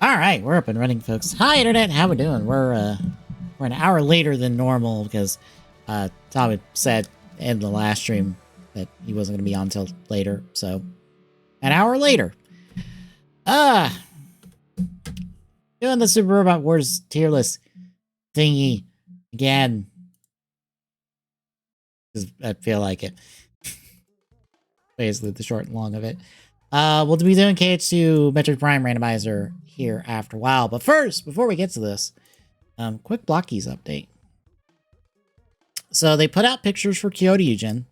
All right, we're up and running, folks. Hi, internet. How we doing? We're an hour later than normal because Tom had said in the last stream that he wasn't going to be on until later. So, an hour later. Doing the Super Robot Wars tier list thingy again. Because I feel like it. Basically, the short and long of it. We'll be doing KH2 Metroid Prime Randomizer here after a while. But first, before we get to this, quick block keys update. So they put out pictures for Kyoryugen.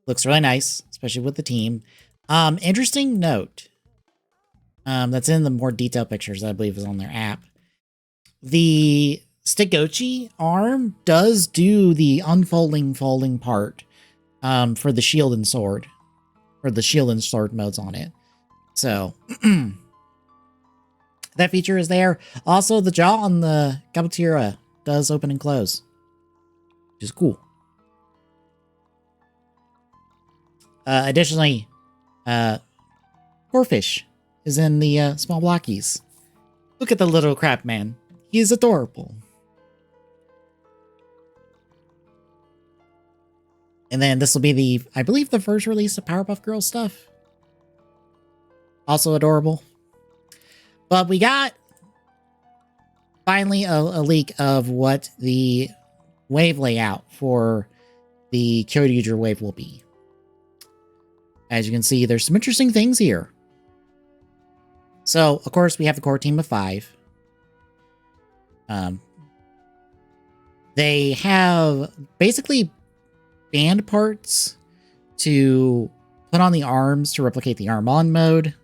Looks really nice, especially with the team. Interesting note. That's in the more detailed pictures that I believe is on their app. The Stigochi arm does do the unfolding, folding part for the shield and sword. Or the shield and sword modes on it. So, that feature is there. Also, the jaw on the Gabutyra does open and close, which is cool. Additionally, Corfish is in the small blockies. Look at the little crap man. He is adorable. And then this will be I believe the first release of Powerpuff Girls stuff. Also adorable. But we got finally a leak of what the wave layout for the Kyoryuger wave will be. As you can see, there's some interesting things here. So, of course, we have the core team of 5. They have basically band parts to put on the arms to replicate the arm-on mode.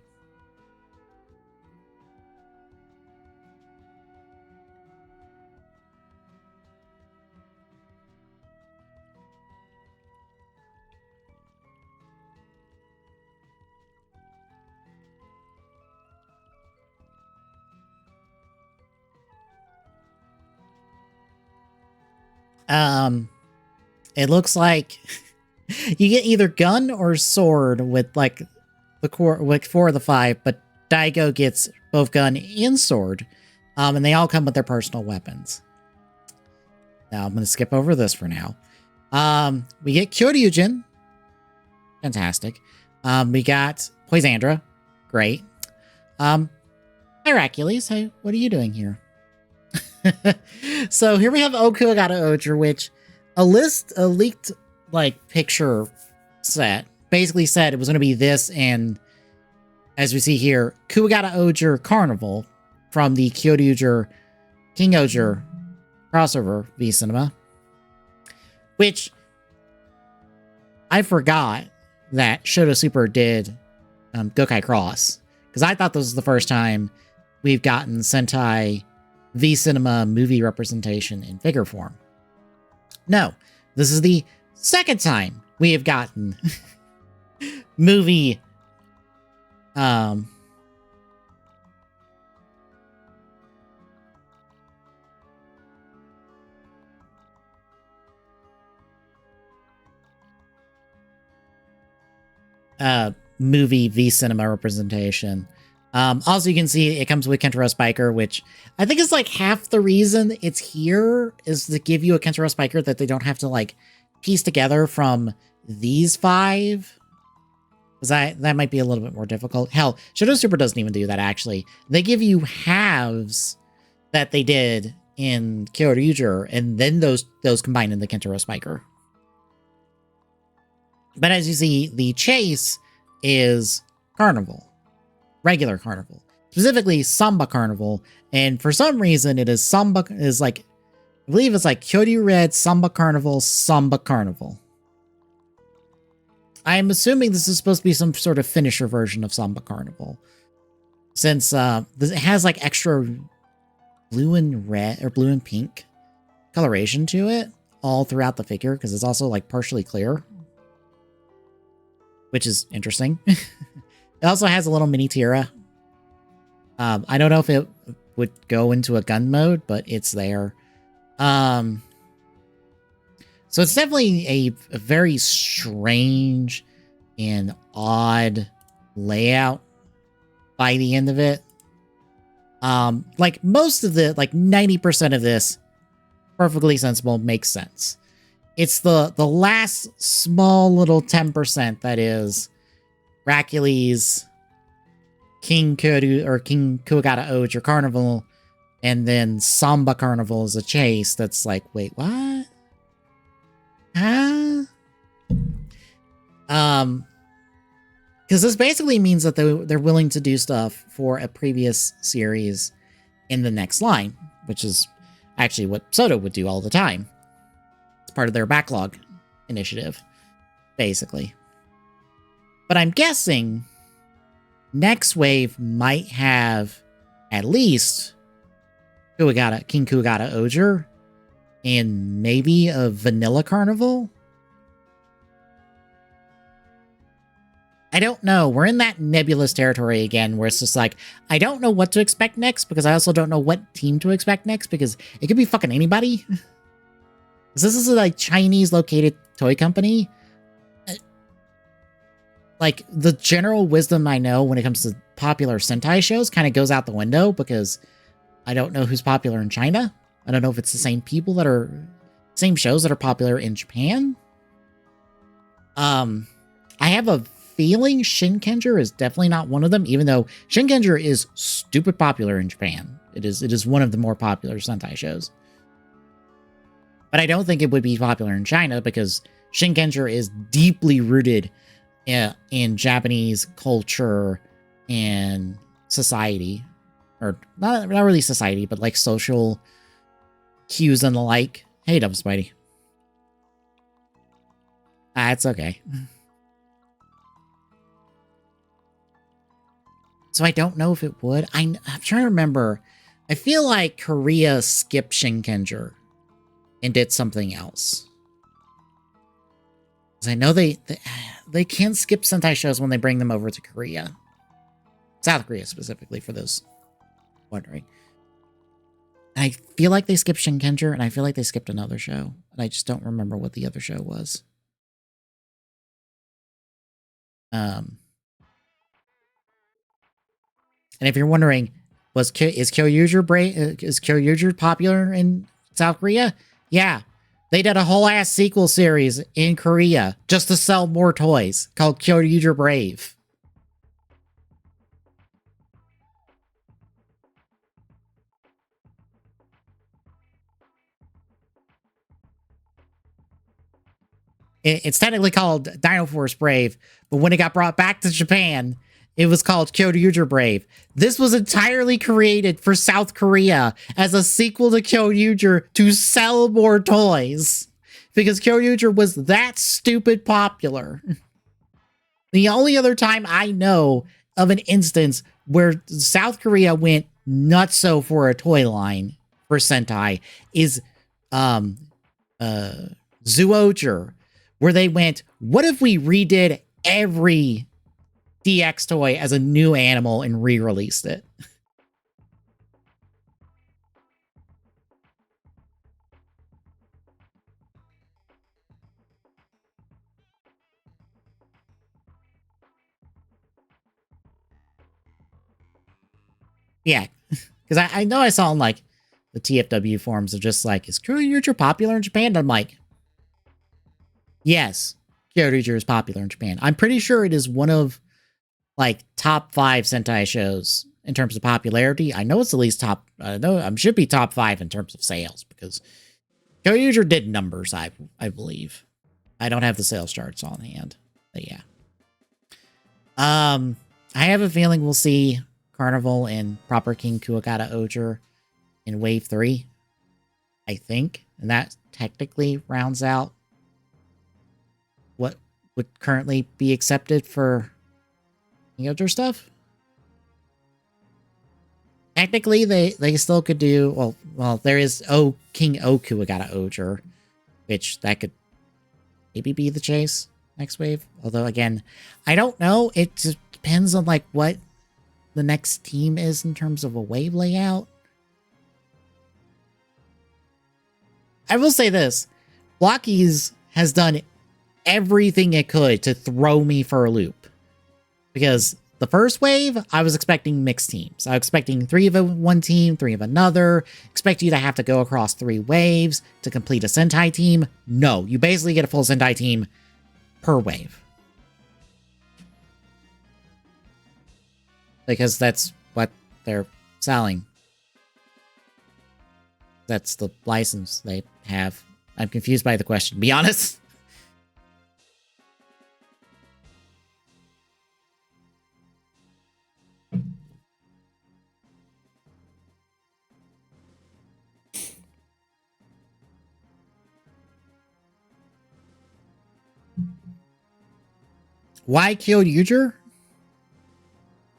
It looks like you get either gun or sword with like the core, like 4 of the 5, but Daigo gets both gun and sword. And they all come with their personal weapons. Now I'm going to skip over this for now. We get Kyoryugen. Fantastic. We got Poisandra. Great. Hercules, hey, what are you doing here? So here we have Okuagata Oger, which a leaked like picture set basically said it was going to be this, and as we see here, Kuwagata Oger Carnival from the Kyoryuger King Oger crossover V Cinema, which I forgot that Shoto Super did Gokai Cross, because I thought this was the first time we've gotten Sentai V Cinema movie representation in figure form. No, this is the second time we have gotten movie movie V Cinema representation. Also, you can see it comes with Kentaro Spiker, which I think is like half the reason it's here is to give you a Kentaro Spiker that they don't have to like piece together from these 5. Because that might be a little bit more difficult. Hell, Shoto Super doesn't even do that, actually. They give you halves that they did in Kyoryuger, and then those combine in the Kentaro Spiker. But as you see, the chase is Carnival. Regular Carnival. specifically Samba Carnival. And for some reason, it is Samba is like, I believe it's like Kyoryu Red, Samba Carnival, Samba Carnival. I'm assuming this is supposed to be some sort of finisher version of Samba Carnival, since it has like extra blue and red or blue and pink coloration to it all throughout the figure, because it's also like partially clear, which is interesting. It also has a little mini Tira. I don't know if it would go into a gun mode, but it's there. So it's definitely a very strange and odd layout by the end of it. Like most of the, like 90% of this, perfectly sensible, makes sense. It's the last small little 10% that is Racules, King Kyoryu or King Kuwagata Ode or Carnival, and then Samba Carnival is a chase that's like, wait, what? Huh? Because this basically means that they're willing to do stuff for a previous series in the next line, which is actually what Soto would do all the time. It's part of their backlog initiative, basically. But I'm guessing next wave might have at least King Kuwagata Oger and maybe a Vanilla Carnival. I don't know. We're in that nebulous territory again where it's just like, I don't know what to expect next, because I also don't know what team to expect next, because it could be fucking anybody. This is a like Chinese located toy company. Like the general wisdom I know when it comes to popular Sentai shows kind of goes out the window, because I don't know who's popular in China. I don't know if it's the same people that are same shows that are popular in Japan. I have a feeling Shinkenger is definitely not one of them, even though Shinkenger is stupid popular in Japan. It is one of the more popular Sentai shows. But I don't think it would be popular in China, because Shinkenger is deeply rooted in Japanese culture and society. Or not really society, but like social cues and the like. Hey, Dumb Spidey. It's okay. So I don't know if it would. I'm trying to remember. I feel like Korea skipped Shinkenger and did something else. Because I know they can skip Sentai shows when they bring them over to Korea. South Korea specifically, for those wondering. And I feel like they skipped Shinkenger, and I feel like they skipped another show. And I just don't remember what the other show was. And if you're wondering, is Kyoryu popular in South Korea? Yeah. They did a whole ass sequel series in Korea just to sell more toys called Kyoryu Brave. It's technically called Dino Force Brave, but when it got brought back to Japan, it was called Kyoryu Brave. This was entirely created for South Korea as a sequel to Kyoryu to sell more toys, because Kyoryu was that stupid popular. The only other time I know of an instance where South Korea went nutso for a toy line for Sentai is Zoojer, where they went, what if we redid every DX toy as a new animal and re-released it? Yeah, because I know I saw on like the TFW forums of just like, is Kyoryu popular in Japan? And I'm like, yes, Kyoryu is popular in Japan. I'm pretty sure it is one of like top 5 Sentai shows in terms of popularity. I know it's at least top. Should be top 5 in terms of sales, because Kyoryu did numbers. I believe. I don't have the sales charts on hand, but yeah. I have a feeling we'll see Carnival and Proper King Kuwagata Oger in Wave 3, I think. And that technically rounds out what would currently be accepted for King Oger stuff. Technically, they still could do... Well, there is King O Kuwagata Oger, which that could maybe be the chase next wave. Although, again, I don't know. It just depends on, like, what the next team is in terms of a wave layout. I will say this. Blockies has done everything it could to throw me for a loop. Because the first wave, I was expecting mixed teams. I was expecting 3 of one team, 3 of another. Expect you to have to go across 3 waves to complete a Sentai team. No, you basically get a full Sentai team per wave. Because that's what they're selling. That's the license they have. I'm confused by the question, to be honest. Why Kyoryuger?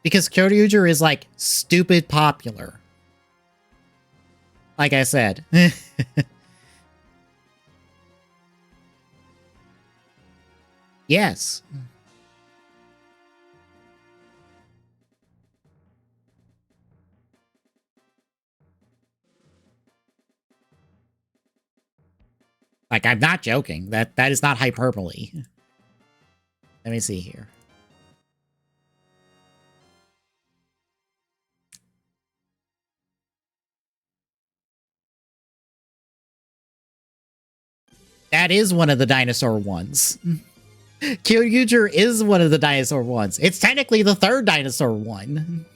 Because Kyoryuger is, like, stupid popular. Like I said. Yes. Like, I'm not joking. That is not hyperbole. Let me see here. That is one of the dinosaur ones. Kyoryuger is one of the dinosaur ones. It's technically the 3rd dinosaur one.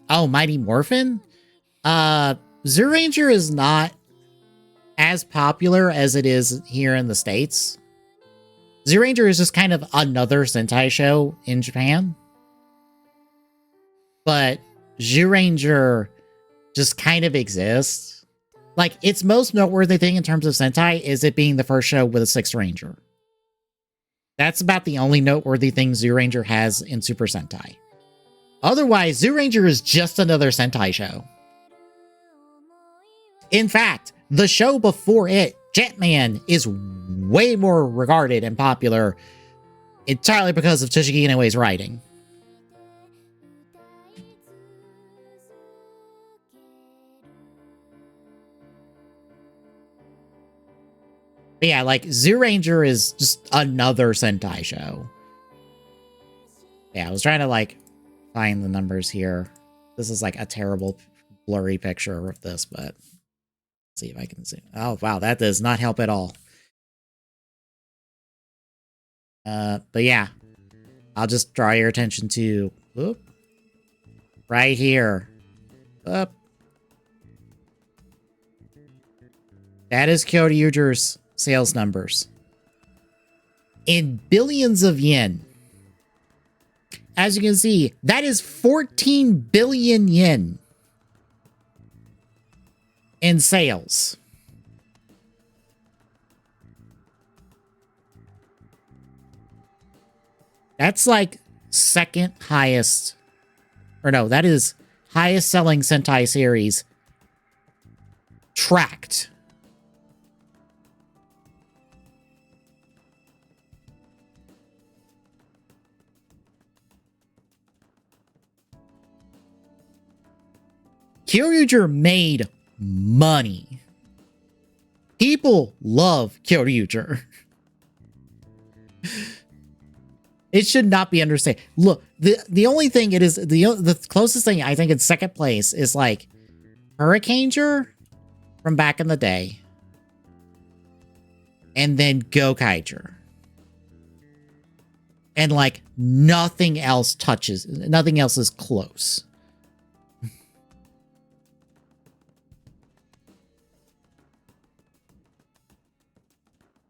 Oh, Mighty Morphin? Zoolanger is not as popular as it is here in the States. Zoolanger is just kind of another Sentai show in Japan. But Zoolanger just kind of exists. Like, its most noteworthy thing in terms of Sentai is it being the first show with a 6th Ranger. That's about the only noteworthy thing Zoolanger has in Super Sentai. Otherwise, Zoolanger is just another Sentai show. In fact, the show before it, Jetman, is way more regarded and popular entirely because of Toshiki Inoue's writing. But yeah, like, Zoolanger is just another Sentai show. Yeah, I was trying to, like, find the numbers here. This is, like, a terrible blurry picture of this, but let's see if I can see. Oh, wow, that does not help at all. But yeah, I'll just draw your attention to, whoop, right here. Up. That is Kyoryuger's sales numbers. In billions of yen. As you can see, that is 14 billion yen in sales. That's like 2nd highest, or no, that is highest selling Sentai series tracked. Kyoryuger made money. People love Kyoryuger. It should not be understated. Look, the only thing it is, the closest thing I think in 2nd place is like Hurricaneger from back in the day. And then Gokaiger. And like nothing else touches, nothing else is close.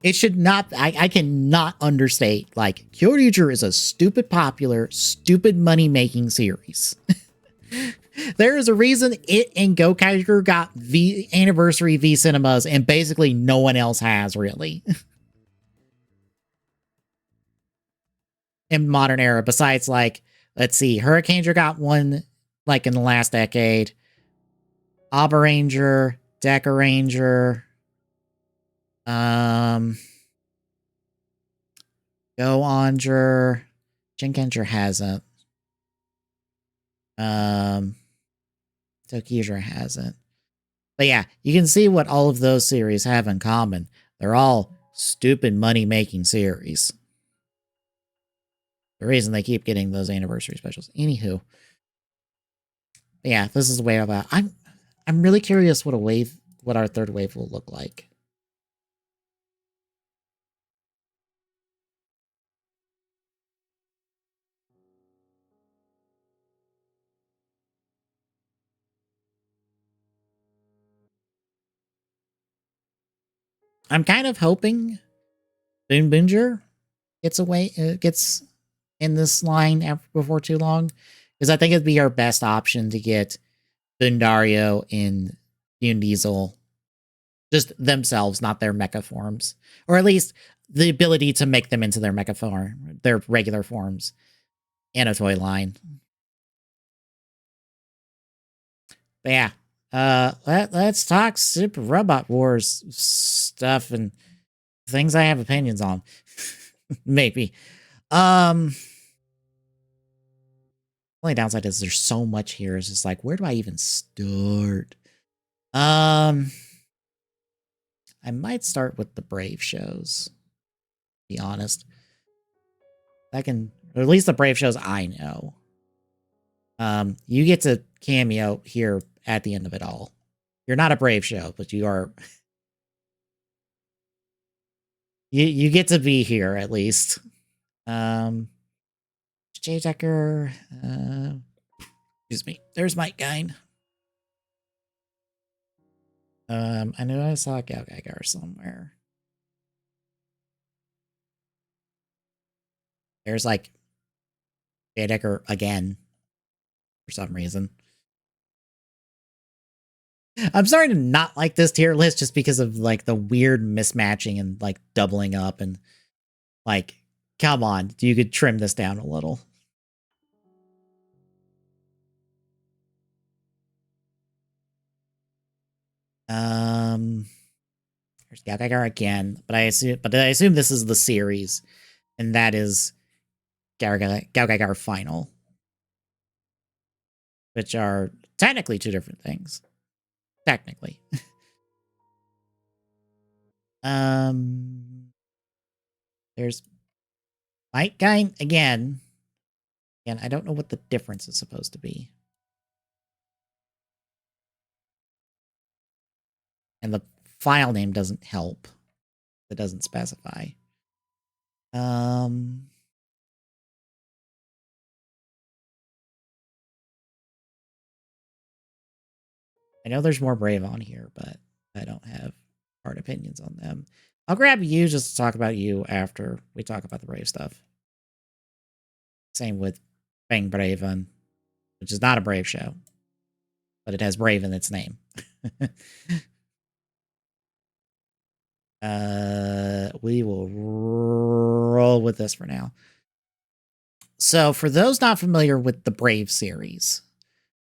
It should not, I cannot understate, like, Kyoryuger is a stupid popular, stupid money-making series. There is a reason it and Gokaiger got anniversary V cinemas, and basically no one else has, really. In modern era, besides, like, let's see, Hurricaneger got one, like, in the last decade. Abaranger, Decaranger, Go-Onger, Jinkenger hasn't. Tokiger hasn't. But yeah, you can see what all of those series have in common. They're all stupid money-making series. The reason they keep getting those anniversary specials. Anywho. But yeah, this is the way about. I'm really curious what our third wave will look like. I'm kind of hoping Boonbinger gets in this line before too long, because I think it'd be our best option to get Bundario and Dune Diesel, just themselves, not their mecha forms, or at least the ability to make them into their mecha form, their regular forms, in a toy line. But yeah, let's talk Super Robot Wars stuff and things I have opinions on. Maybe. Only downside is there's so much here. It's just like, where do I even start? I might start with the Brave shows. To be honest, or at least the Brave shows I know. You get to cameo here at the end of it all. You're not a Brave show, but you are. You get to be here at least. Jay Decker. Excuse me. There's Mike Gine. I know I saw Galgagar somewhere. There's like Jay Decker again for some reason. I'm starting to not like this tier list just because of like the weird mismatching and like doubling up and like, come on, you could trim this down a little. There's Galgagar again, but I assume this is the series, and that is Galgagar Final, which are technically two different things. Technically. There's Mike Gine again. And I don't know what the difference is supposed to be. And the file name doesn't help. It doesn't specify. I know there's more Brave on here, but I don't have hard opinions on them. I'll grab you just to talk about you after we talk about the Brave stuff. Same with Bang Braven, which is not a Brave show, but it has Brave in its name. We will roll with this for now. So for those not familiar with the Brave series,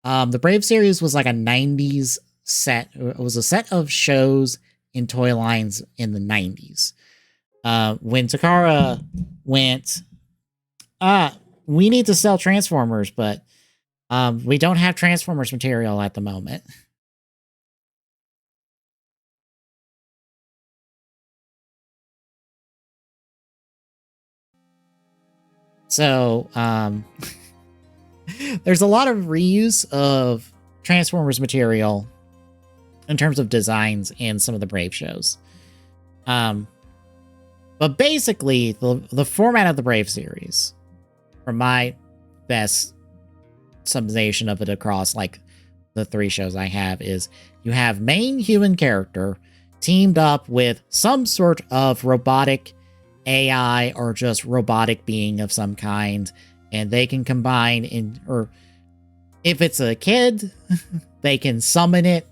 the Brave series was like a 90s set. It was a set of shows in toy lines in the 90s. When Takara went, we need to sell Transformers, but we don't have Transformers material at the moment. So, there's a lot of reuse of Transformers material in terms of designs in some of the Brave shows. But basically, the format of the Brave series, from my best summation of it across like the three shows I have, is you have main human character, teamed up with some sort of robotic AI or just robotic being of some kind, and they can combine in, or if it's a kid, they can summon it.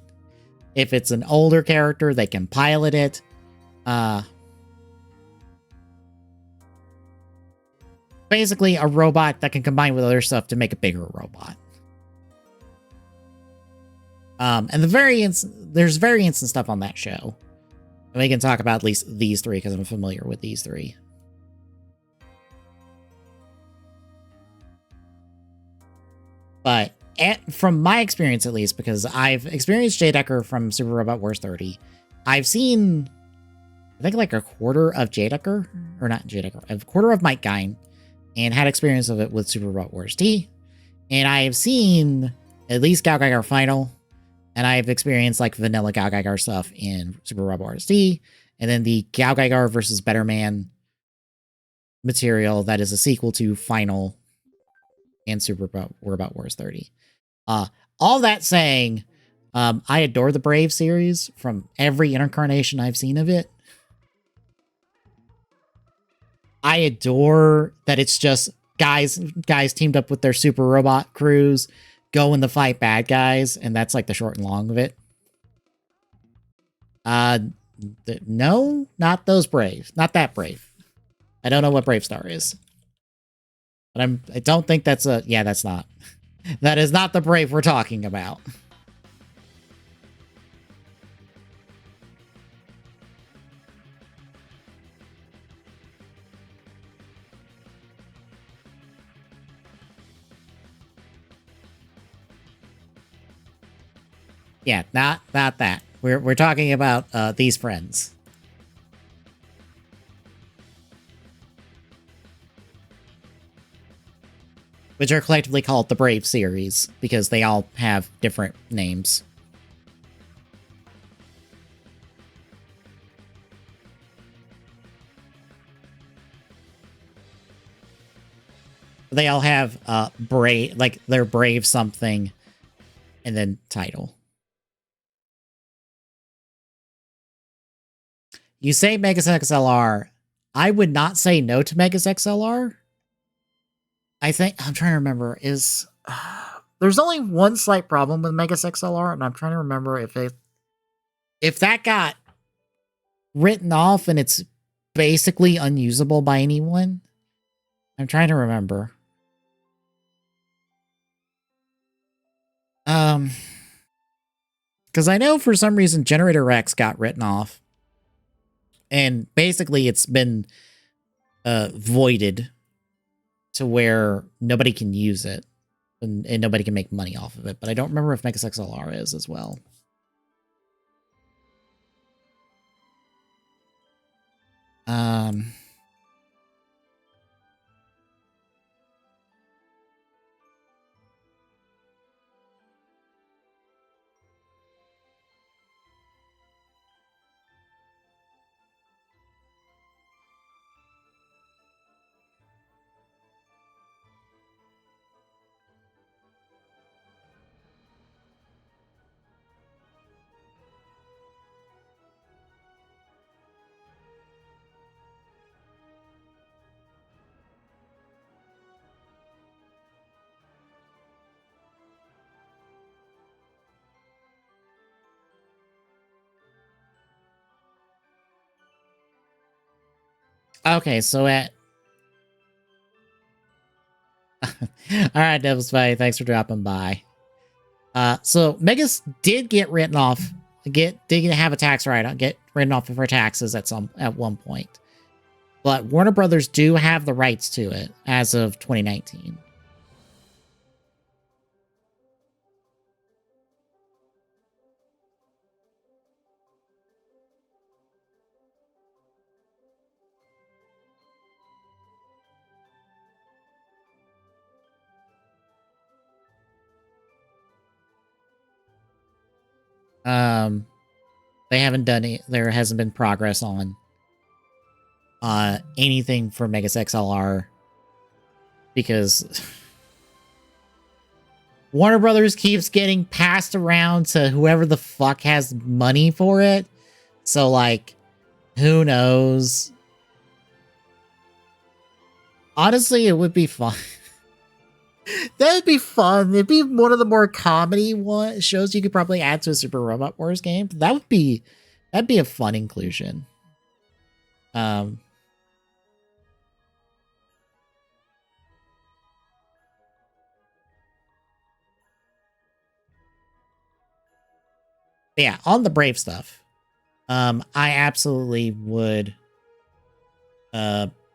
If it's an older character, they can pilot it. Basically a robot that can combine with other stuff to make a bigger robot. And there's variants and stuff on that show. And we can talk about at least these three because I'm familiar with these three. But from my experience, at least, because I've experienced Jay Decker from Super Robot Wars 30, I've seen, I think, like a quarter of Jay Decker, or not Jay Decker, a quarter of Mike Gein, and had experience of it with Super Robot Wars T. And I have seen at least Gal Gaigar Final, and I have experienced like vanilla Gal Gaigar stuff in Super Robot Wars T, and then the Gal Gaigar versus Better Man material that is a sequel to Final and Super Robot Wars 30. All that saying, I adore the Brave series from every incarnation I've seen of it. I adore that it's just guys teamed up with their super robot crews going to fight bad guys, and that's like the short and long of it. No, not those Brave. Not that Brave. I don't know what Brave Star is. But I don't think that's a... Yeah, that's not. That is not the Brave we're talking about. Yeah, not that. We're talking about these friends. Which are collectively called the Brave series, because they all have different names. They all have Brave, like their Brave something, and then title. You say Megas XLR. I would not say no to Megas XLR. I think, I'm trying to remember, is... there's only one slight problem with Megas XLR, and I'm trying to remember if that got written off and it's basically unusable by anyone. I'm trying to remember. Because I know for some reason Generator X got written off. And basically it's been voided to where nobody can use it and nobody can make money off of it. But I don't remember if Megas XLR is as well. Okay, so at... Alright, Devil's Fight, thanks for dropping by. So Megas did get written off, did have a tax write-off, get written off of her taxes at one point. But Warner Brothers do have the rights to it as of 2019. They haven't done it. There hasn't been progress on anything for Megas XLR because Warner Brothers keeps getting passed around to whoever the fuck has money for it. So, like, who knows? Honestly, it would be fun. That'd be fun. It'd be one of the more comedy shows you could probably add to a Super Robot Wars game. That'd be a fun inclusion. Yeah, on the Brave stuff. I absolutely would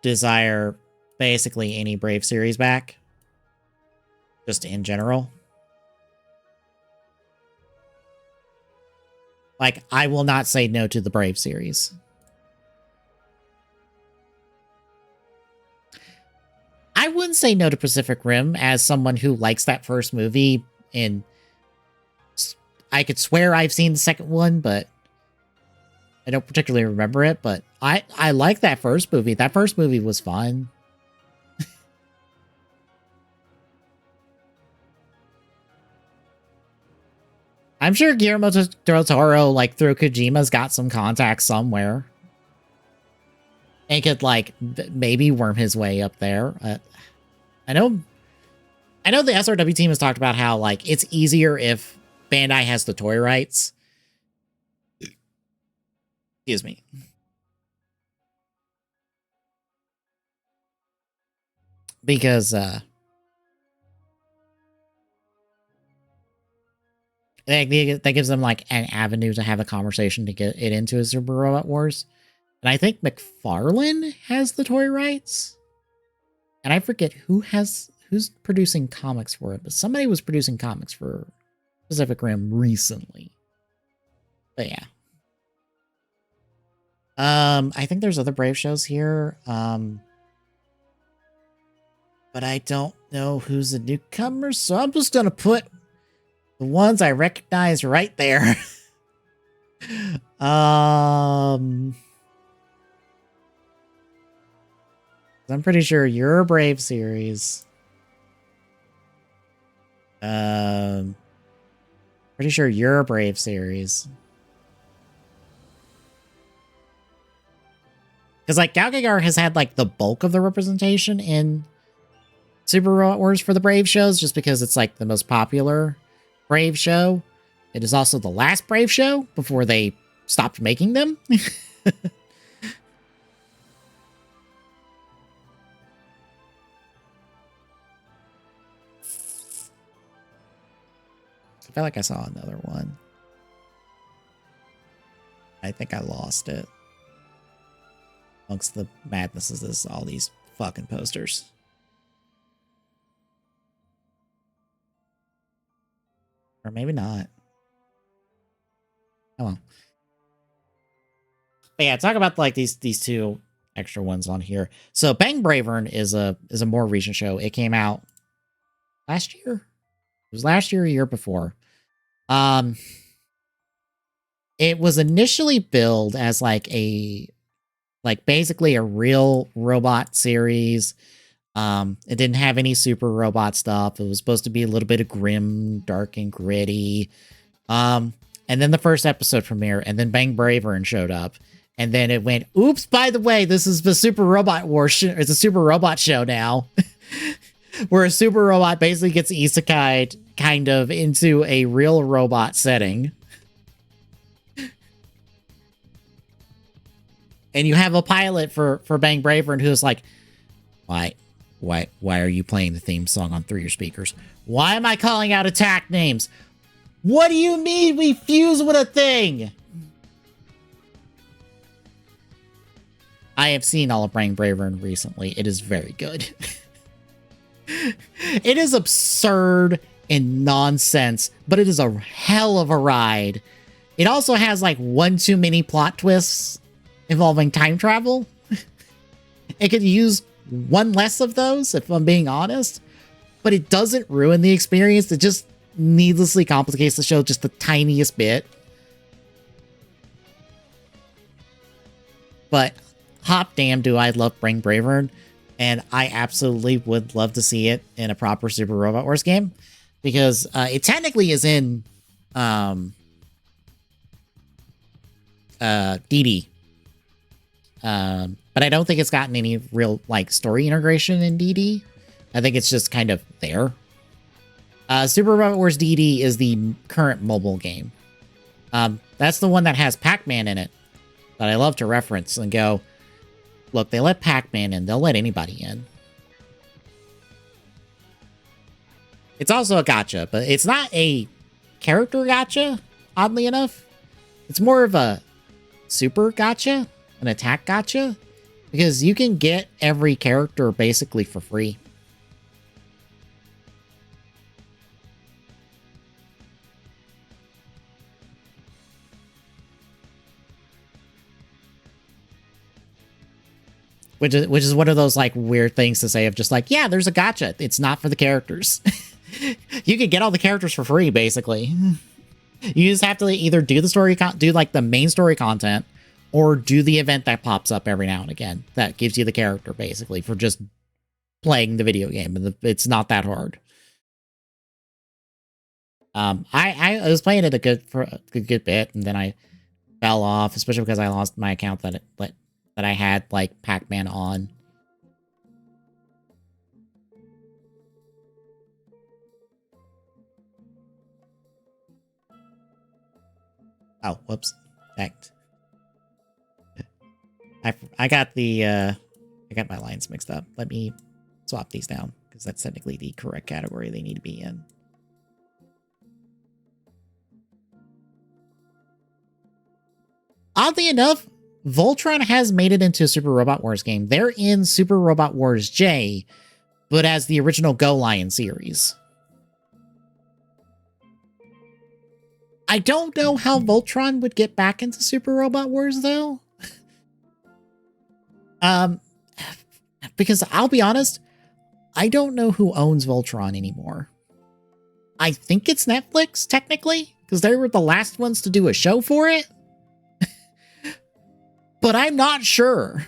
desire basically any Brave series back. Just in general. Like, I will not say no to the Brave series. I wouldn't say no to Pacific Rim as someone who likes that first movie, and I could swear I've seen the second one, but I don't particularly remember it. But I like that first movie. That first movie was fun. I'm sure Guillermo del Toro, like, through Kojima's got some contacts somewhere. And could, like, maybe worm his way up there. I know the SRW team has talked about how, like, it's easier if Bandai has the toy rights. Excuse me. Because, that gives them, like, an avenue to have a conversation to get it into a Super Robot Wars. And I think McFarlane has the toy rights. And I forget who's producing comics for it, but somebody was producing comics for Pacific Rim recently. But yeah. I think there's other Brave shows here. But I don't know who's the newcomer, so I'm just gonna put the ones I recognize right there. I'm pretty sure you're a Brave series. Pretty sure you're a Brave series. Because, like, Galgagar has had, like, the bulk of the representation in Super Robot Wars for the Brave shows, just because it's, like, the most popular Brave show. It is also the last Brave show before they stopped making them. I feel like I saw another one. I think I lost it. Amongst the madnesses is all these fucking posters. Or maybe not. Oh well. But yeah, talk about, like, these two extra ones on here. So Bang Bravern is a more recent show. It came out last year. It was last year or year before. It was initially billed as basically a real robot series. It didn't have any super robot stuff. It was supposed to be a little bit of grim, dark, and gritty. And then the first episode premiered, and then Bang Bravern showed up. And then it went, oops, by the way, this is the Super Robot War. It's a Super Robot show now. Where a super robot basically gets isekai'd kind of into a real robot setting. And you have a pilot for Bang Bravern who's like, why are you playing the theme song on through your speakers? Why am I calling out attack names? What do you mean we fuse with a thing? I have seen all of Bang Bravern recently. It is very good. It is absurd and nonsense, but it is a hell of a ride. It also has, like, one too many plot twists involving time travel. It could use one less of those, if I'm being honest, but it doesn't ruin the experience. It just needlessly complicates the show just the tiniest bit. But hot damn do I love Bang Bravern, and I absolutely would love to see it in a proper Super Robot Wars game, because it technically is in DD. But I don't think it's gotten any real like story integration in DD. I think it's just kind of there. Super Robot Wars DD is the current mobile game. That's the one that has Pac-Man in it that I love to reference and go, look, they let Pac-Man in, they'll let anybody in. It's also a gacha, but it's not a character gacha, oddly enough. It's more of a super gacha, an attack gacha, because you can get every character basically for free. Which is one of those like weird things to say of just like, yeah, there's a gacha. It's not for the characters. You can get all the characters for free, basically. You just have to either do the story, do like the main story content, or do the event that pops up every now and again. That gives you the character, basically, for just playing the video game. And it's not that hard. I was playing it for a good bit, and then I fell off, especially because I lost my account that I had like Pac-Man on. Oh, whoops. Act. I got the I got my lines mixed up. Let me swap these down because that's technically the correct category they need to be in. Oddly enough, Voltron has made it into a Super Robot Wars game. They're in Super Robot Wars J, but as the original Go Lion series. I don't know how Voltron would get back into Super Robot Wars, though. Because I'll be honest, I don't know who owns Voltron anymore. I think it's Netflix, technically, because they were the last ones to do a show for it. But I'm not sure.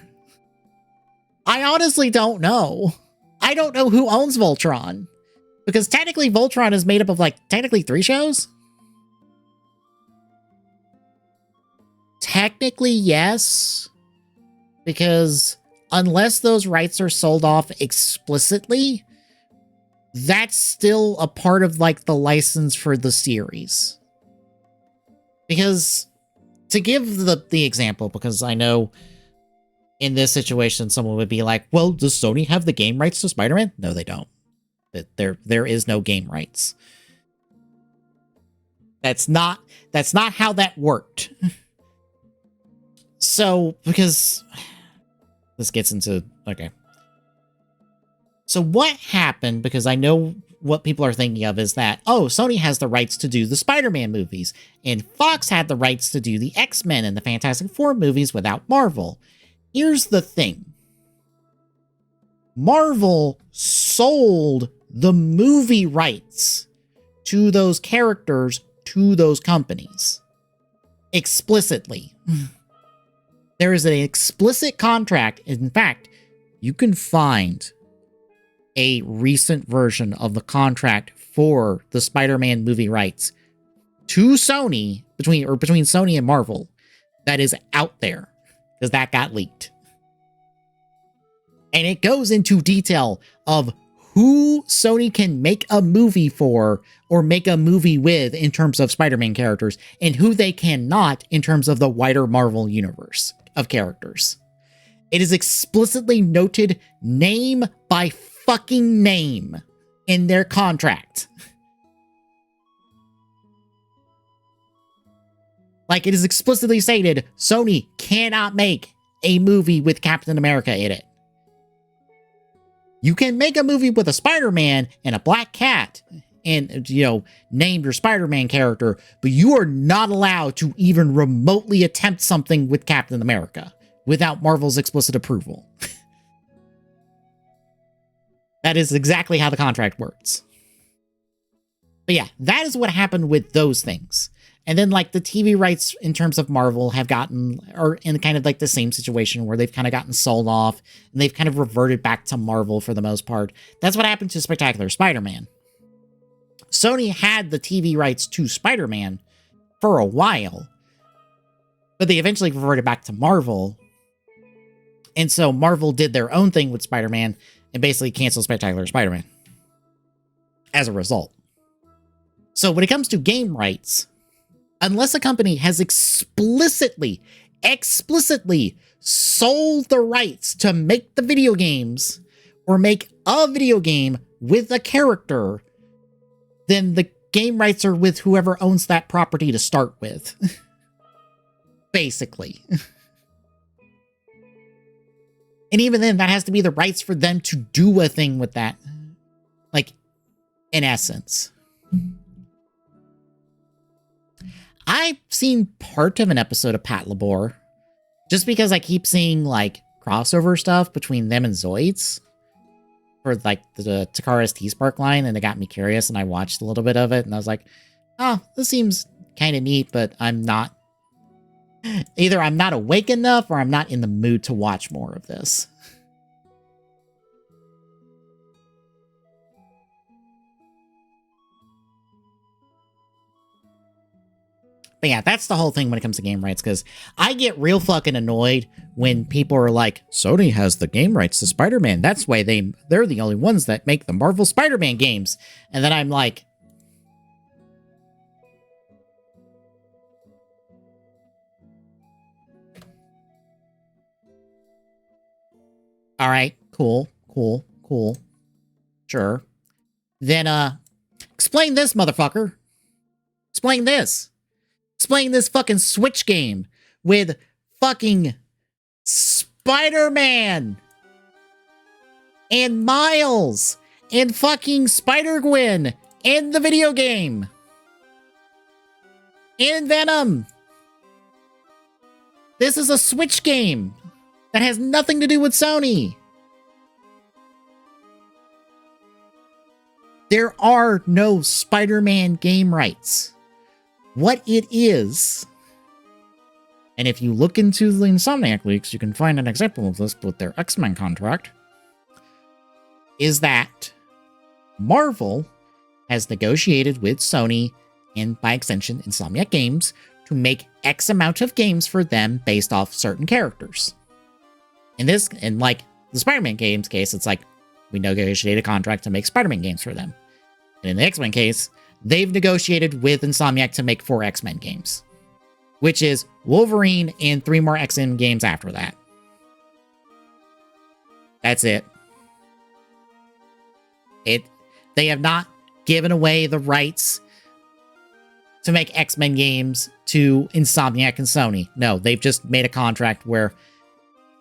I honestly don't know. I don't know who owns Voltron. Because technically Voltron is made up of like, technically 3 shows? Technically, yes. Because unless those rights are sold off explicitly, that's still a part of like the license for the series. Because to give the example, because I know in this situation someone would be like, well, does Sony have the game rights to Spider-Man? No, they don't. There is no game rights. That's not how that worked. So, because this gets into, okay. So what happened, because I know what people are thinking of is that, oh, Sony has the rights to do the Spider-Man movies, and Fox had the rights to do the X-Men and the Fantastic Four movies without Marvel. Here's the thing. Marvel sold the movie rights to those characters to those companies. Explicitly. There is an explicit contract. In fact, you can find a recent version of the contract for the Spider-Man movie rights to Sony, between Sony and Marvel, that is out there, because that got leaked. And it goes into detail of who Sony can make a movie for or make a movie with in terms of Spider-Man characters, and who they cannot in terms of the wider Marvel universe of characters. It is explicitly noted name by fucking name in their contract. Like, it is explicitly stated, Sony cannot make a movie with Captain America in it. You can make a movie with a Spider-Man and a Black Cat and, you know, name your Spider-Man character, but you are not allowed to even remotely attempt something with Captain America without Marvel's explicit approval. That is exactly how the contract works. But yeah, that is what happened with those things. And then, like, the TV rights in terms of Marvel are in kind of like the same situation where they've kind of gotten sold off and they've kind of reverted back to Marvel for the most part. That's what happened to Spectacular Spider-Man. Sony had the TV rights to Spider-Man for a while, But they eventually reverted back to Marvel. And so Marvel did their own thing with Spider-Man and basically canceled Spectacular Spider-Man as a result. So when it comes to game rights, unless a company has explicitly sold the rights to make the video games or make a video game with a character, then the game rights are with whoever owns that property to start with. Basically. And even then, that has to be the rights for them to do a thing with that. Like, in essence. I've seen part of an episode of Pat Labor just because I keep seeing, like, crossover stuff between them and Zoids for, like, the Takara ST Spark line, and it got me curious, and I watched a little bit of it, and I was like, oh, this seems kind of neat, but I'm not... Either I'm not awake enough, or I'm not in the mood to watch more of this. But yeah, that's the whole thing when it comes to game rights, because I get real fucking annoyed when people are like, Sony has the game rights to Spider-Man. That's why they're the only ones that make the Marvel Spider-Man games. And then I'm like, all right, cool. Sure. Then, explain this, motherfucker. Explain this. Explain this fucking Switch game with fucking Spider-Man and Miles and fucking Spider-Gwen in the video game and Venom. This is a Switch game that has nothing to do with Sony. There are no Spider-Man game rights. What it is, and if you look into the Insomniac leaks, you can find an example of this with their X-Men contract, is that Marvel has negotiated with Sony and, by extension, Insomniac Games to make X amount of games for them based off certain characters. In like the Spider-Man games case, it's like we negotiated a contract to make Spider-Man games for them. And in the X-Men case, they've negotiated with Insomniac to make 4 X-Men games, which is Wolverine and 3 more X-Men games after that. That's it. They have not given away the rights to make X-Men games to Insomniac and Sony. No, they've just made a contract where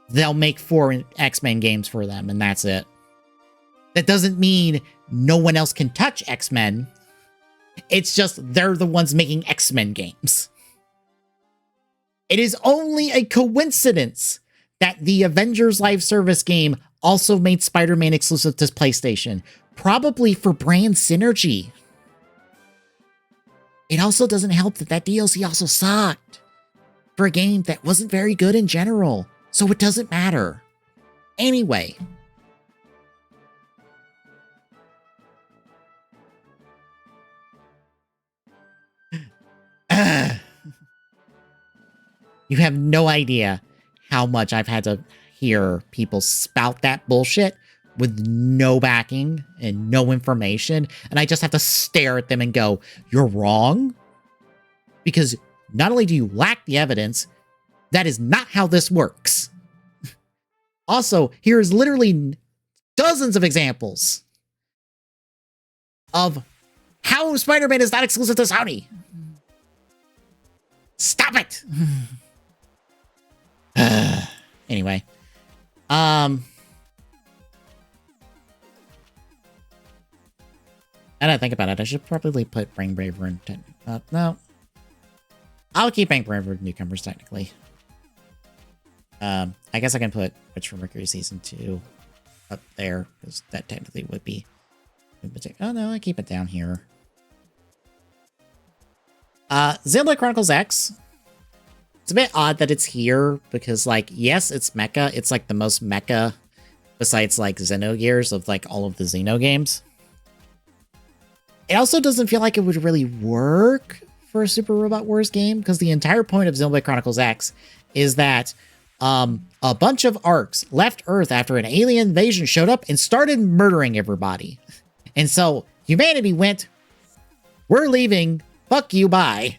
they'll make 4 X-Men games for them, and that's it. That doesn't mean no one else can touch X-Men. It's just they're the ones making X-Men games. It is only a coincidence that the Avengers Live Service game also made Spider-Man exclusive to PlayStation, probably for brand synergy. It also doesn't help that DLC also sucked for a game that wasn't very good in general, so it doesn't matter. Anyway. You have no idea how much I've had to hear people spout that bullshit with no backing and no information, and I just have to stare at them and go, you're wrong? Because not only do you lack the evidence, that is not how this works. Also, here's literally dozens of examples of how Spider-Man is not exclusive to Sony. Stop it! Anyway. I didn't think about it. I should probably put Brain Braver in... no. I'll keep Brain Braver newcomers, technically. I guess I can put Witch from Mercury Season 2 up there, because that technically would be... Oh, no, I keep it down here. Xenoblade Chronicles X. It's a bit odd that it's here, because, like, yes, it's mecha. It's, like, the most mecha, besides, like, Xenogears of, like, all of the Xeno games. It also doesn't feel like it would really work for a Super Robot Wars game, because the entire point of Xenoblade Chronicles X is that a bunch of Arcs left Earth after an alien invasion showed up and started murdering everybody. And so humanity went, we're leaving, fuck you, bye.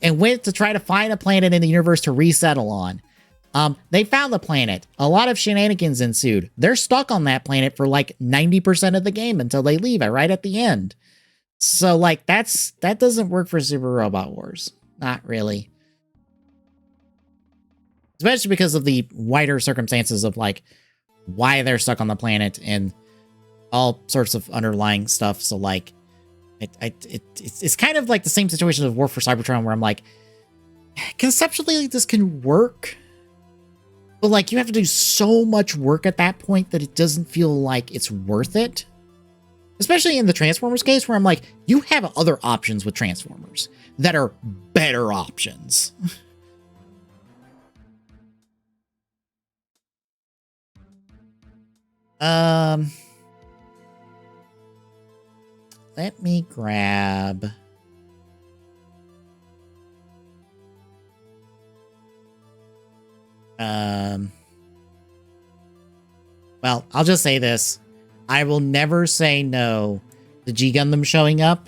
And went to try to find a planet in the universe to resettle on. They found the planet. A lot of shenanigans ensued. They're stuck on that planet for like 90% of the game until they leave it right at the end. So like that doesn't work for Super Robot Wars. Not really. Especially because of the wider circumstances of like why they're stuck on the planet and all sorts of underlying stuff. So like it's kind of like the same situation of War for Cybertron, where I'm like, conceptually this can work, but like you have to do so much work at that point that it doesn't feel like it's worth it. Especially in the Transformers case, where I'm like, you have other options with Transformers that are better options. Let me grab... Well, I'll just say this. I will never say no to G Gundam showing up.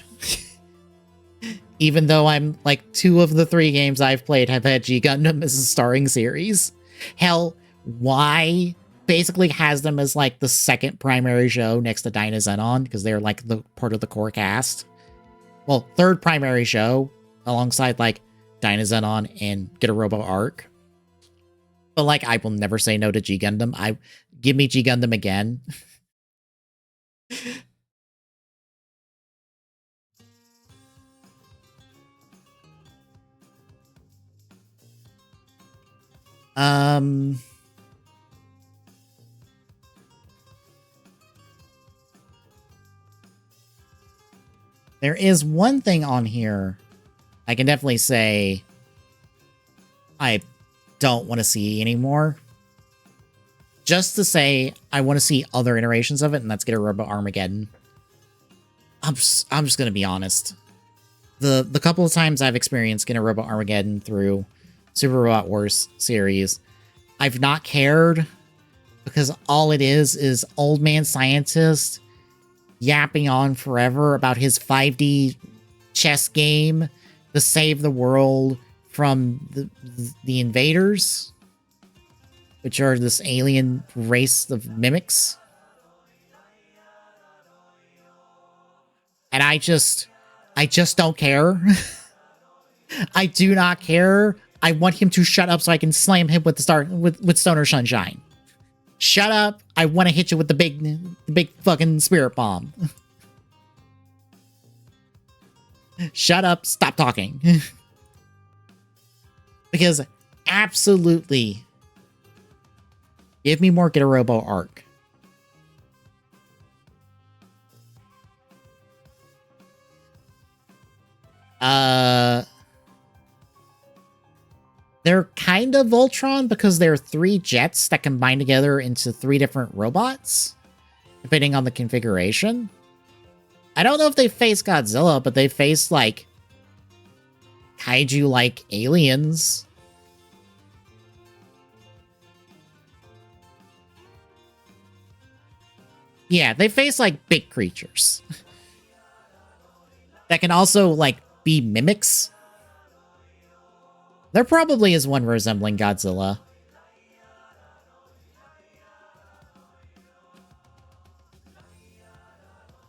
Even though I'm like 2 of the 3 games I've played have had G Gundam as a starring series. Hell, Y basically has them as like the second primary show next to Dynazenon, because they're like the part of the core cast. Well, third primary show alongside like Dynazenon and Get a Robo Arc. But like, I will never say no to G Gundam. Give me G Gundam again. There is one thing on here I can definitely say I don't want to see anymore. Just to say, I want to see other iterations of it, and that's Get a Robo Armageddon. I'm just going to be honest. The couple of times I've experienced Get a Robo Armageddon through Super Robot Wars series, I've not cared, because all it is old man scientist yapping on forever about his 5D chess game to save the world from the invaders, which are this alien race of mimics. And I just don't care. I do not care. I want him to shut up so I can slam him with with Stoner Sunshine. Shut up. I want to hit you with the big fucking spirit bomb. Shut up. Stop talking. Because absolutely, give me more Get a Robo Arc. They're kind of Voltron because they're 3 jets that combine together into 3 different robots, depending on the configuration. I don't know if they face Godzilla, but they face, like, kaiju-like aliens. Yeah, they face, like, big creatures. That can also, like, be mimics. There probably is one resembling Godzilla.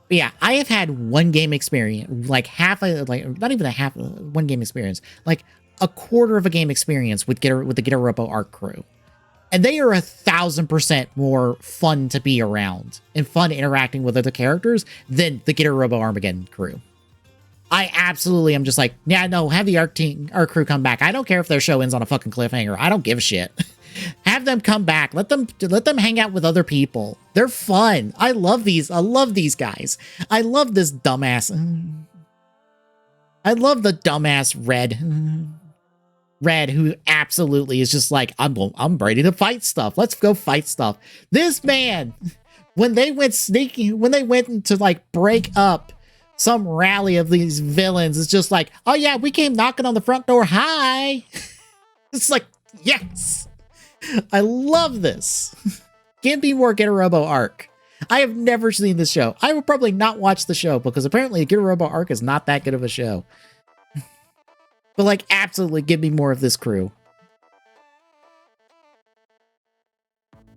But yeah, I have had one game experience, like not even one game experience, like a quarter of a game experience with the Get a Robo Arc crew. And they are 1,000% more fun to be around and fun interacting with other characters than the Get a Robo Armageddon crew. I absolutely am just like, yeah, no, have the Arc crew come back. I don't care if their show ends on a fucking cliffhanger. I don't give a shit. Have them come back. Let them hang out with other people. They're fun. I love these guys. I love this dumbass. I love the dumbass Red, who absolutely is just like, I'm ready to fight stuff. Let's go fight stuff. This man, when they went to like break up some rally of these villains is just like, oh yeah, we came knocking on the front door. Hi. It's like, yes. I love this. Give me more Get a Robo arc. I have never seen this show. I will probably not watch the show because apparently Get a Robo arc is not that good of a show. But like, absolutely give me more of this crew.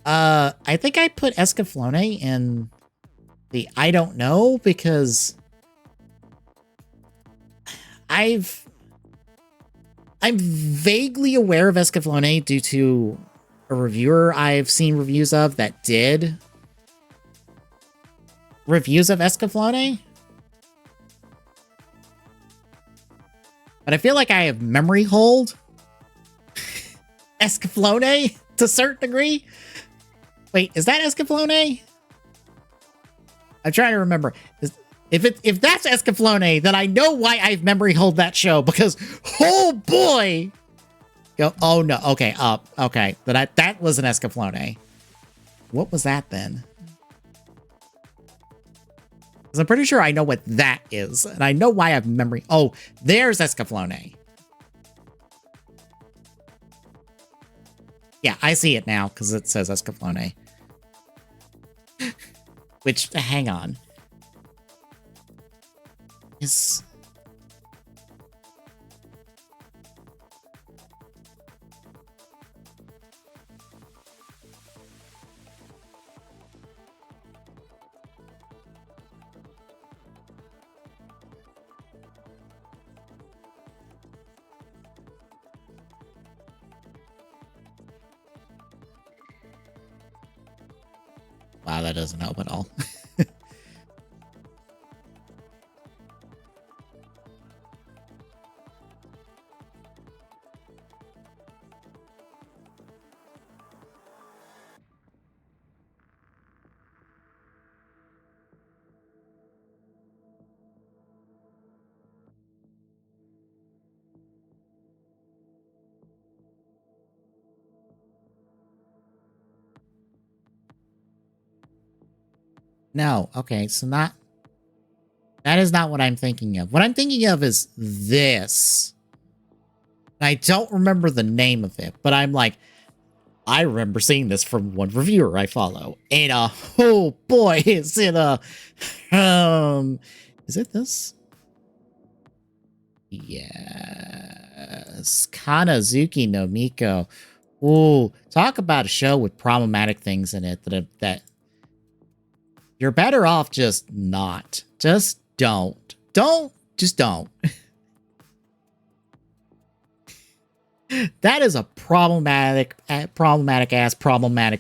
I think I put Escaflowne in the I don't know because I'm vaguely aware of Escaflowne due to a reviewer I've seen reviews of that did reviews of Escaflowne. But I feel like I have memory hold Escaflowne to a certain degree. Wait, is that Escaflowne? I'm trying to remember. If that's Escaflowne, then I know why I've memory hold that show because oh boy. Oh no. Okay. Okay. That was an Escaflowne. What was that then? Because I'm pretty sure I know what that is, and I know why I have memory. Oh, there's Escaflowne. Yeah, I see it now because it says Escaflowne. Which, hang on. Is... Wow, that doesn't help at all. No, okay, so that is not what I'm thinking of. What I'm thinking of is this. I don't remember the name of it, but I'm like, I remember seeing this from one reviewer I follow. And oh boy, is it is it this? Yes, Kanazuki no Miko. Ooh, talk about a show with problematic things in it that you're better off just not. Just don't. Just don't. That is a problematic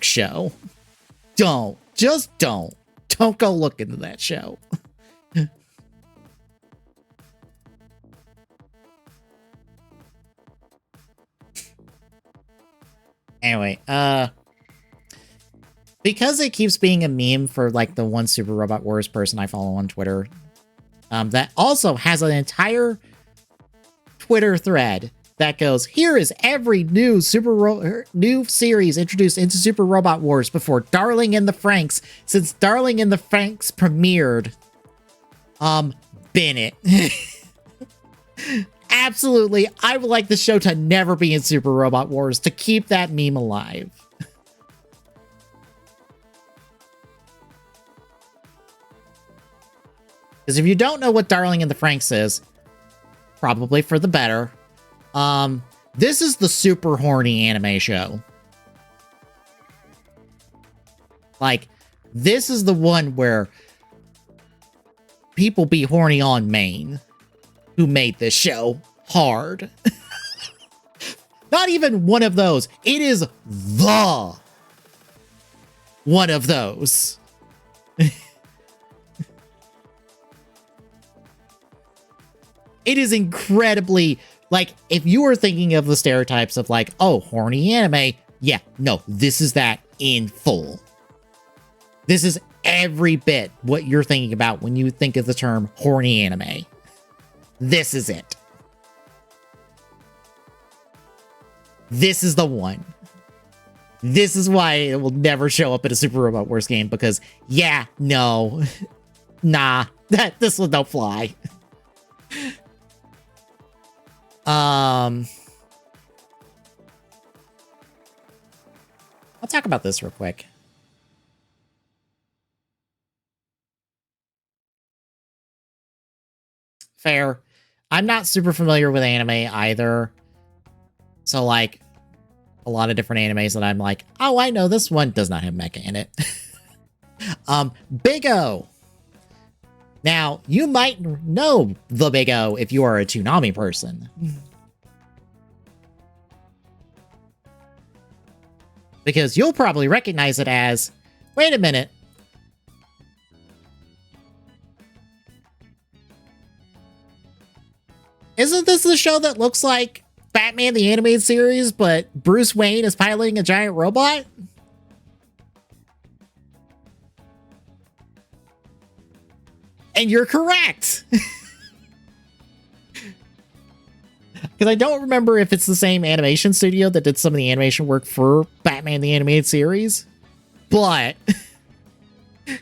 show. Don't. Just don't. Don't go look into that show. Anyway, because it keeps being a meme for like the one Super Robot Wars person I follow on Twitter, that also has an entire Twitter thread that goes, here is every new new series introduced into Super Robot Wars before Darling in the Franxx, since Darling in the Franxx premiered. Bennett. Absolutely, I would like the show to never be in Super Robot Wars to keep that meme alive. Because if you don't know what Darling in the Franxx is, probably for the better, this is the super horny anime show. Like, this is the one where people be horny on main who made this show hard. Not even one of those. It is the one of those. It is incredibly, like, if you were thinking of the stereotypes of like, oh, horny anime, yeah, no, this is that in full. This is every bit what you're thinking about when you think of the term horny anime. This is it. This is the one. This is why it will never show up in a Super Robot Wars game, because, yeah, no, nah, that this one don't fly. I'll talk about this real quick. Fair. I'm not super familiar with anime either. So, like, a lot of different animes that I'm like, oh, I know this one does not have mecha in it. Big O. Now, you might know the Big O if you are a Toonami person. Because you'll probably recognize it as, wait a minute. Isn't this the show that looks like Batman the Animated Series, but Bruce Wayne is piloting a giant robot? And you're correct! Because I don't remember if it's the same animation studio that did some of the animation work for Batman the Animated Series. But it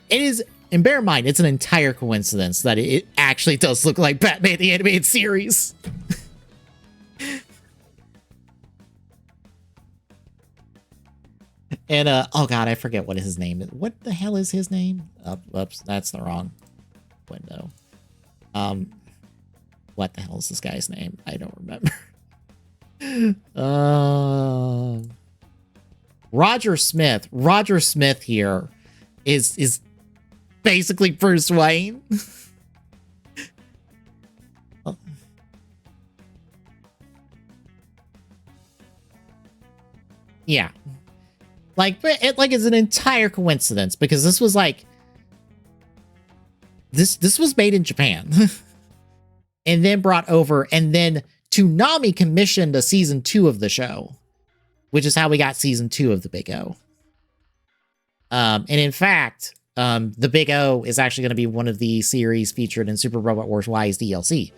is, and bear in mind, it's an entire coincidence that it actually does look like Batman the Animated Series. And, oh god, I forget what his name is. What the hell is his name? Oops, that's the wrong window. What the hell is this guy's name? I don't remember. Roger Smith. Roger Smith here is basically Bruce Wayne. Yeah. Like, it's an entire coincidence because this was like, this was made in Japan and then brought over, and then Toonami commissioned a season 2 of the show, which is how we got season 2 of the Big O. And in fact, the Big O is actually going to be one of the series featured in Super Robot Wars Y's DLC,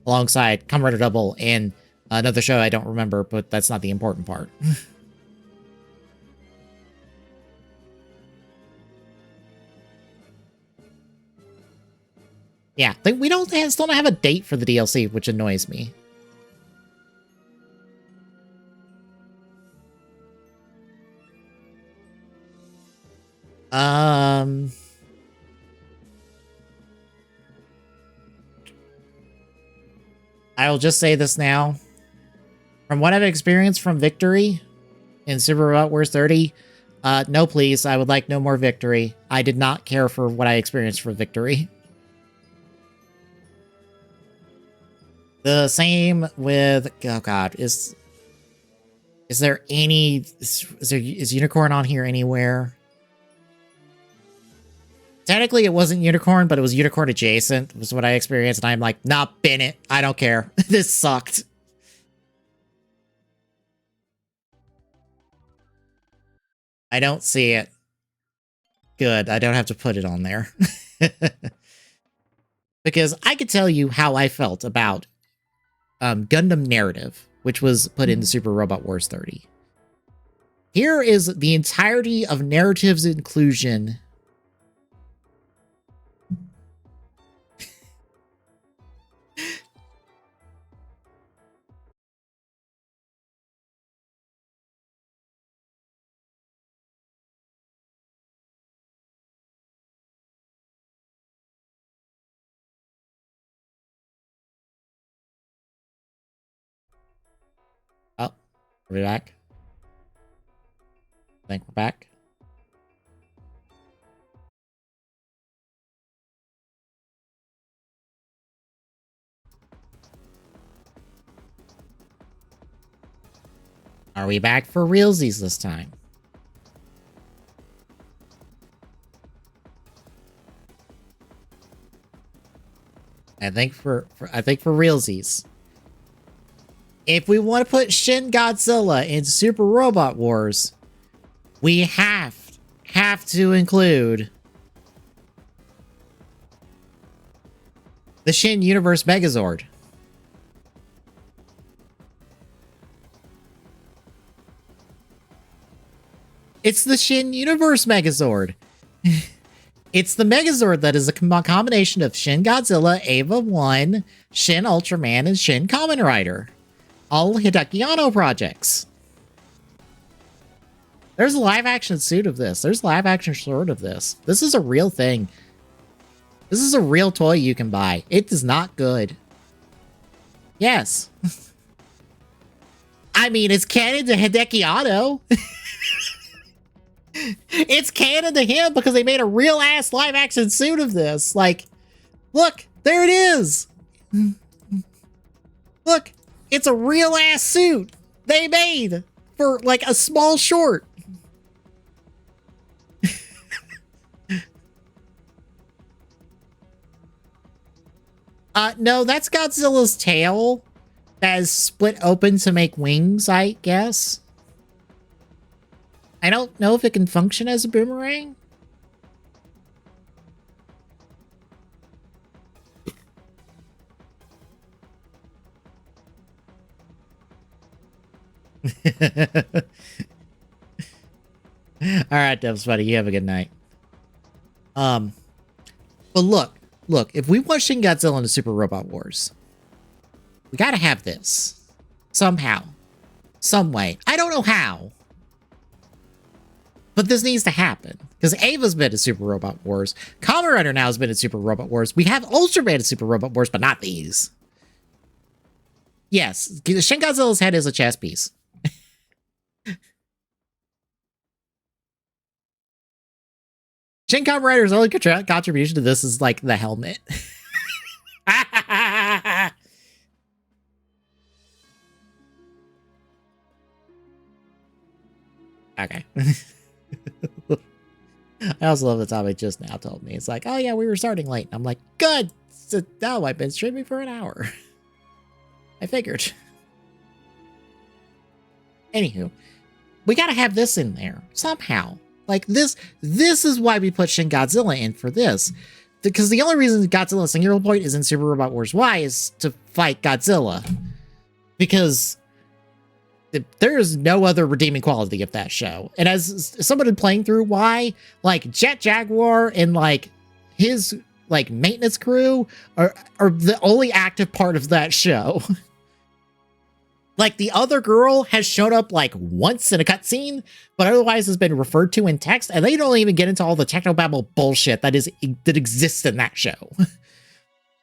alongside Kamen Rider Double and another show I don't remember, but that's not the important part. Yeah, we still don't have a date for the DLC, which annoys me. I will just say this now. From what I've experienced from Victory in Super Robot Wars 30, no please, I would like no more Victory. I did not care for what I experienced for Victory. The same with, oh god, is there any, is Unicorn on here anywhere? Technically it wasn't Unicorn, but it was Unicorn adjacent, was what I experienced, and I'm like, nah, bin it, I don't care. This sucked. I don't see it. Good, I don't have to put it on there. Because I could tell you how I felt about Gundam Narrative, which was put into Super Robot Wars 30. Here is the entirety of Narrative's inclusion. Oh, are we back? I think we're back. Are we back for realsies this time? I think for realsies. If we want to put Shin Godzilla in Super Robot Wars, we have to include the Shin Universe Megazord. It's the Shin Universe Megazord. It's the Megazord that is a combination of Shin Godzilla, Eva 1, Shin Ultraman, and Shin Kamen Rider. All Hideki Anno projects. There's a live-action suit of this. There's live-action sword of this. This is a real thing. This is a real toy you can buy. It is not good. Yes. I mean, it's canon to Hideki Anno. It's canon to him because they made a real-ass live-action suit of this. Like, look, there it is. Look, it's a real-ass suit they made for, like, a small short. No, that's Godzilla's tail that is split open to make wings, I guess. I don't know if it can function as a boomerang. Alright, Devs Buddy, you have a good night. But look, if we want Shin Godzilla into Super Robot Wars, we gotta have this. Somehow. Some way. I don't know how. But this needs to happen. Because Ava's been in Super Robot Wars. Kamen Rider now has been in Super Robot Wars. We have Ultraman in Super Robot Wars, but not these. Yes, Shin Godzilla's head is a chess piece. Shin Kamen Rider's only contribution to this is, like, the helmet. Okay. I also love the topic just now told me. It's like, oh yeah, we were starting late. I'm like, good. So now I've been streaming for an hour. I figured. Anywho, we gotta have this in there somehow. Like this is why we put Shin Godzilla in for this. Because the only reason Godzilla Singular Point is in Super Robot Wars Y is to fight Godzilla. Because there is no other redeeming quality of that show. And as someone playing through Y, like Jet Jaguar and like his like maintenance crew are the only active part of that show. Like the other girl has shown up like once in a cutscene, but otherwise has been referred to in text, and they don't even get into all the technobabble bullshit that exists in that show.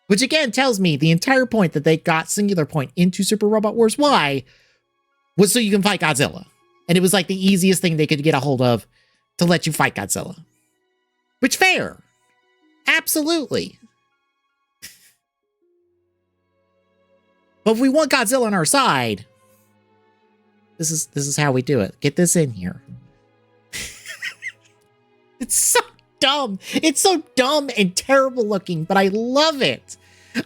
Which again tells me the entire point that they got Singular Point into Super Robot Wars Y was so you can fight Godzilla. And it was like the easiest thing they could get a hold of to let you fight Godzilla. Which, fair. Absolutely. But if we want Godzilla on our side, this is how we do it. Get this in here. It's so dumb. It's so dumb and terrible looking, but I love it.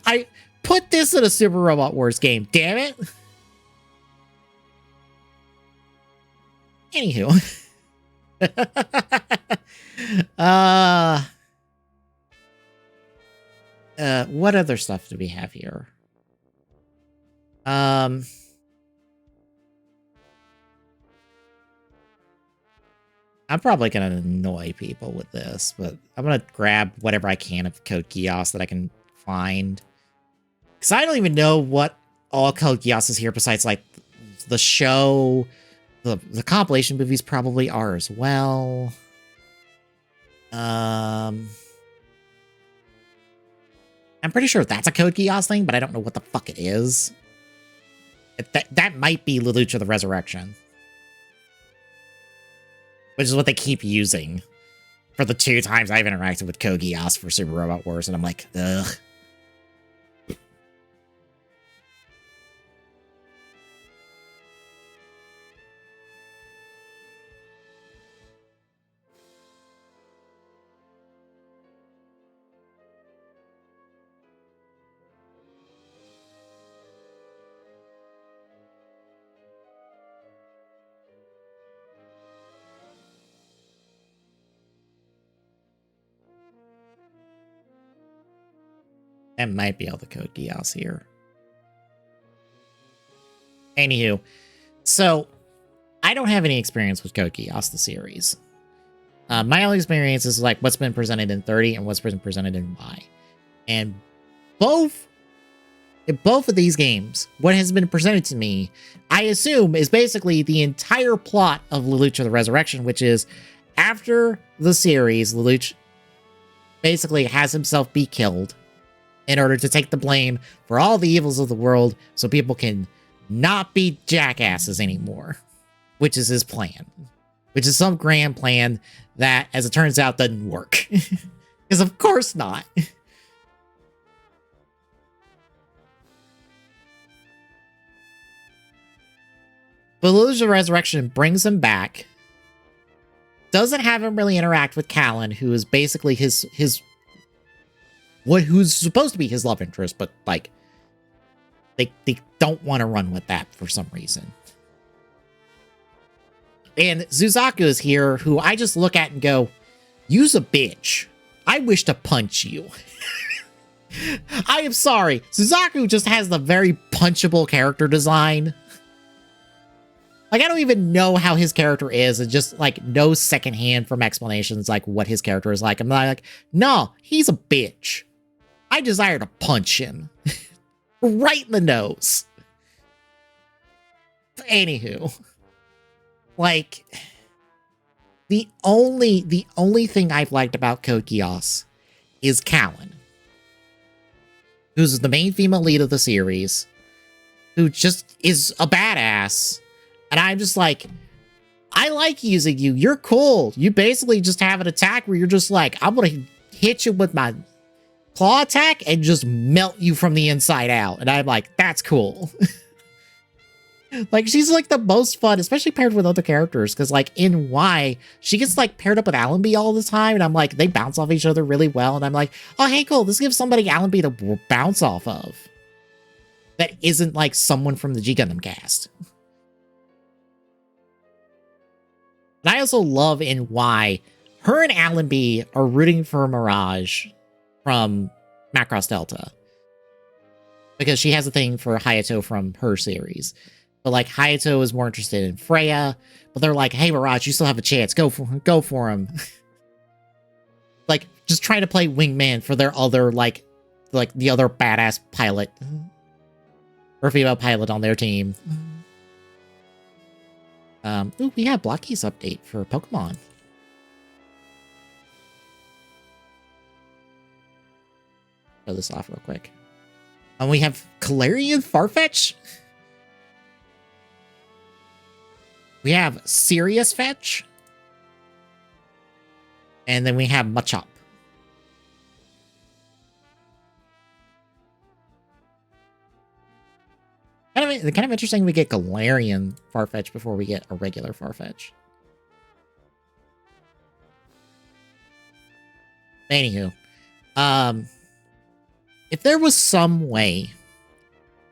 I put this in a Super Robot Wars game, damn it. Anywho. What other stuff do we have here? I'm probably going to annoy people with this, but I'm going to grab whatever I can of Code Geass that I can find. Because I don't even know what all Code Geass is here besides, like, the show. The compilation movies probably are as well. I'm pretty sure that's a Code Geass thing, but I don't know what the fuck it is. That might be Lelouch of the Resurrection. Which is what they keep using for the 2 times I've interacted with Code Geass for Super Robot Wars, and I'm like, ugh. That might be all the Code Geass here. Anywho, so I don't have any experience with Code Geass, the series. My only experience is like what's been presented in 30 and what's been presented in Y. And both in both of these games, what has been presented to me, I assume, is basically the entire plot of Lelouch the Resurrection, which is after the series, Lelouch basically has himself be killed in order to take the blame for all the evils of the world so people can not be jackasses anymore, which is his plan, which is some grand plan that, as it turns out, doesn't work. Because of course not. But Lelouch the Resurrection brings him back, doesn't have him really interact with Callan, who is basically who's supposed to be his love interest, but like they don't want to run with that for some reason. And Suzaku is here, who I just look at and go, "You's a bitch. I wish to punch you." I am sorry. Suzaku just has the very punchable character design. Like, I don't even know how his character is, and just, like, no secondhand from explanations, like, what his character is like. I'm like, no, he's a bitch. I desire to punch him. Right in the nose. Anywho. Like, the only thing I've liked about Code Geass is Callan, who's the main female lead of the series, who just is a badass. And I'm just like, I like using you. You're cool. You basically just have an attack where you're just like, I'm going to hit you with my claw attack and just melt you from the inside out. And I'm like, that's cool. Like, she's like the most fun, especially paired with other characters. Because like in Y, she gets like paired up with Allenby all the time. And I'm like, they bounce off each other really well. And I'm like, oh, hey, cool. This gives somebody Allenby to bounce off of. That isn't like someone from the G Gundam cast. And I also love in Y, her and Allenby are rooting for Mirage from Macross Delta. Because she has a thing for Hayato from her series. But like Hayato is more interested in Freya. But they're like, hey Mirage, you still have a chance. Go for him. Like, just trying to play wingman for their other, like the other badass pilot. Or female pilot on their team. Ooh, we have Blocky's update for Pokemon. Show this off real quick. And we have Galarian Farfetch. We have Sirius Fetch. And then we have Machop. Kind of interesting we get Galarian Farfetch before we get a regular Farfetch. Anywho, if there was some way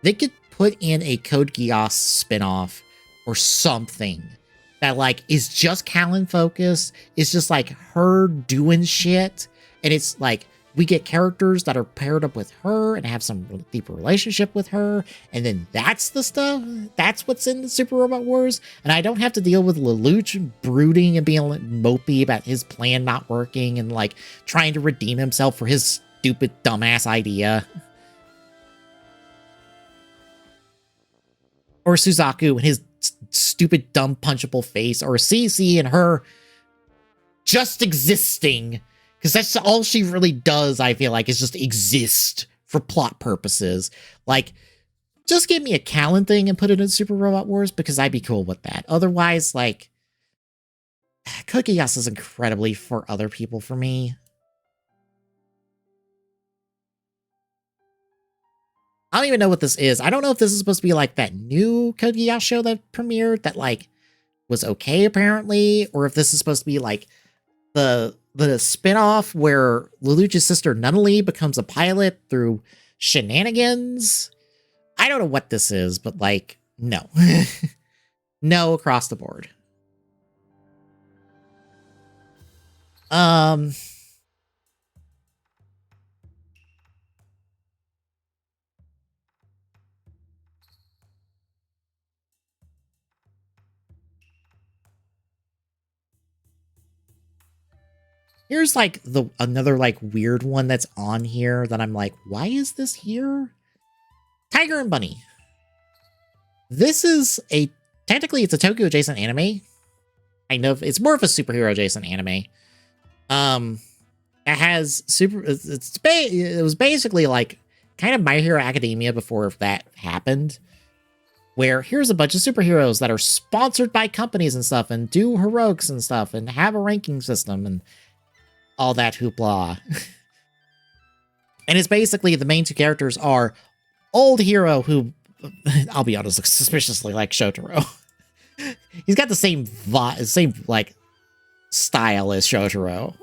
they could put in a Code Geass spinoff or something that like is just Callan focused, it's just like her doing shit, and it's like we get characters that are paired up with her and have some deeper relationship with her, and then that's the stuff, that's what's in the Super Robot Wars, and I don't have to deal with Lelouch brooding and being mopey about his plan not working and like trying to redeem himself for his stupid dumbass idea. Or Suzaku and his stupid dumb punchable face, or CC and her just existing. Because that's all she really does, I feel like, is just exist for plot purposes. Like, just give me a Callan thing and put it in Super Robot Wars, because I'd be cool with that. Otherwise, like, Code Geass is incredibly for other people for me. I don't even know what this is. I don't know if this is supposed to be like that new Code Geass show that premiered that, like, was okay, apparently, or if this is supposed to be, like, the spinoff where Lelouch's sister Nunnally becomes a pilot through shenanigans. I don't know what this is, but like, no. No across the board. Here's like another like weird one that's on here that I'm like, why is this here? Tiger and Bunny. This is technically it's a Tokyo adjacent anime. Kind of. It's more of a superhero adjacent anime. It has it was basically like kind of My Hero Academia before that happened, where here's a bunch of superheroes that are sponsored by companies and stuff and do heroics and stuff and have a ranking system and all that hoopla. And it's basically the main two characters are old hero who, I'll be honest, looks suspiciously like Shotaro. He's got the same like style as Shotaro.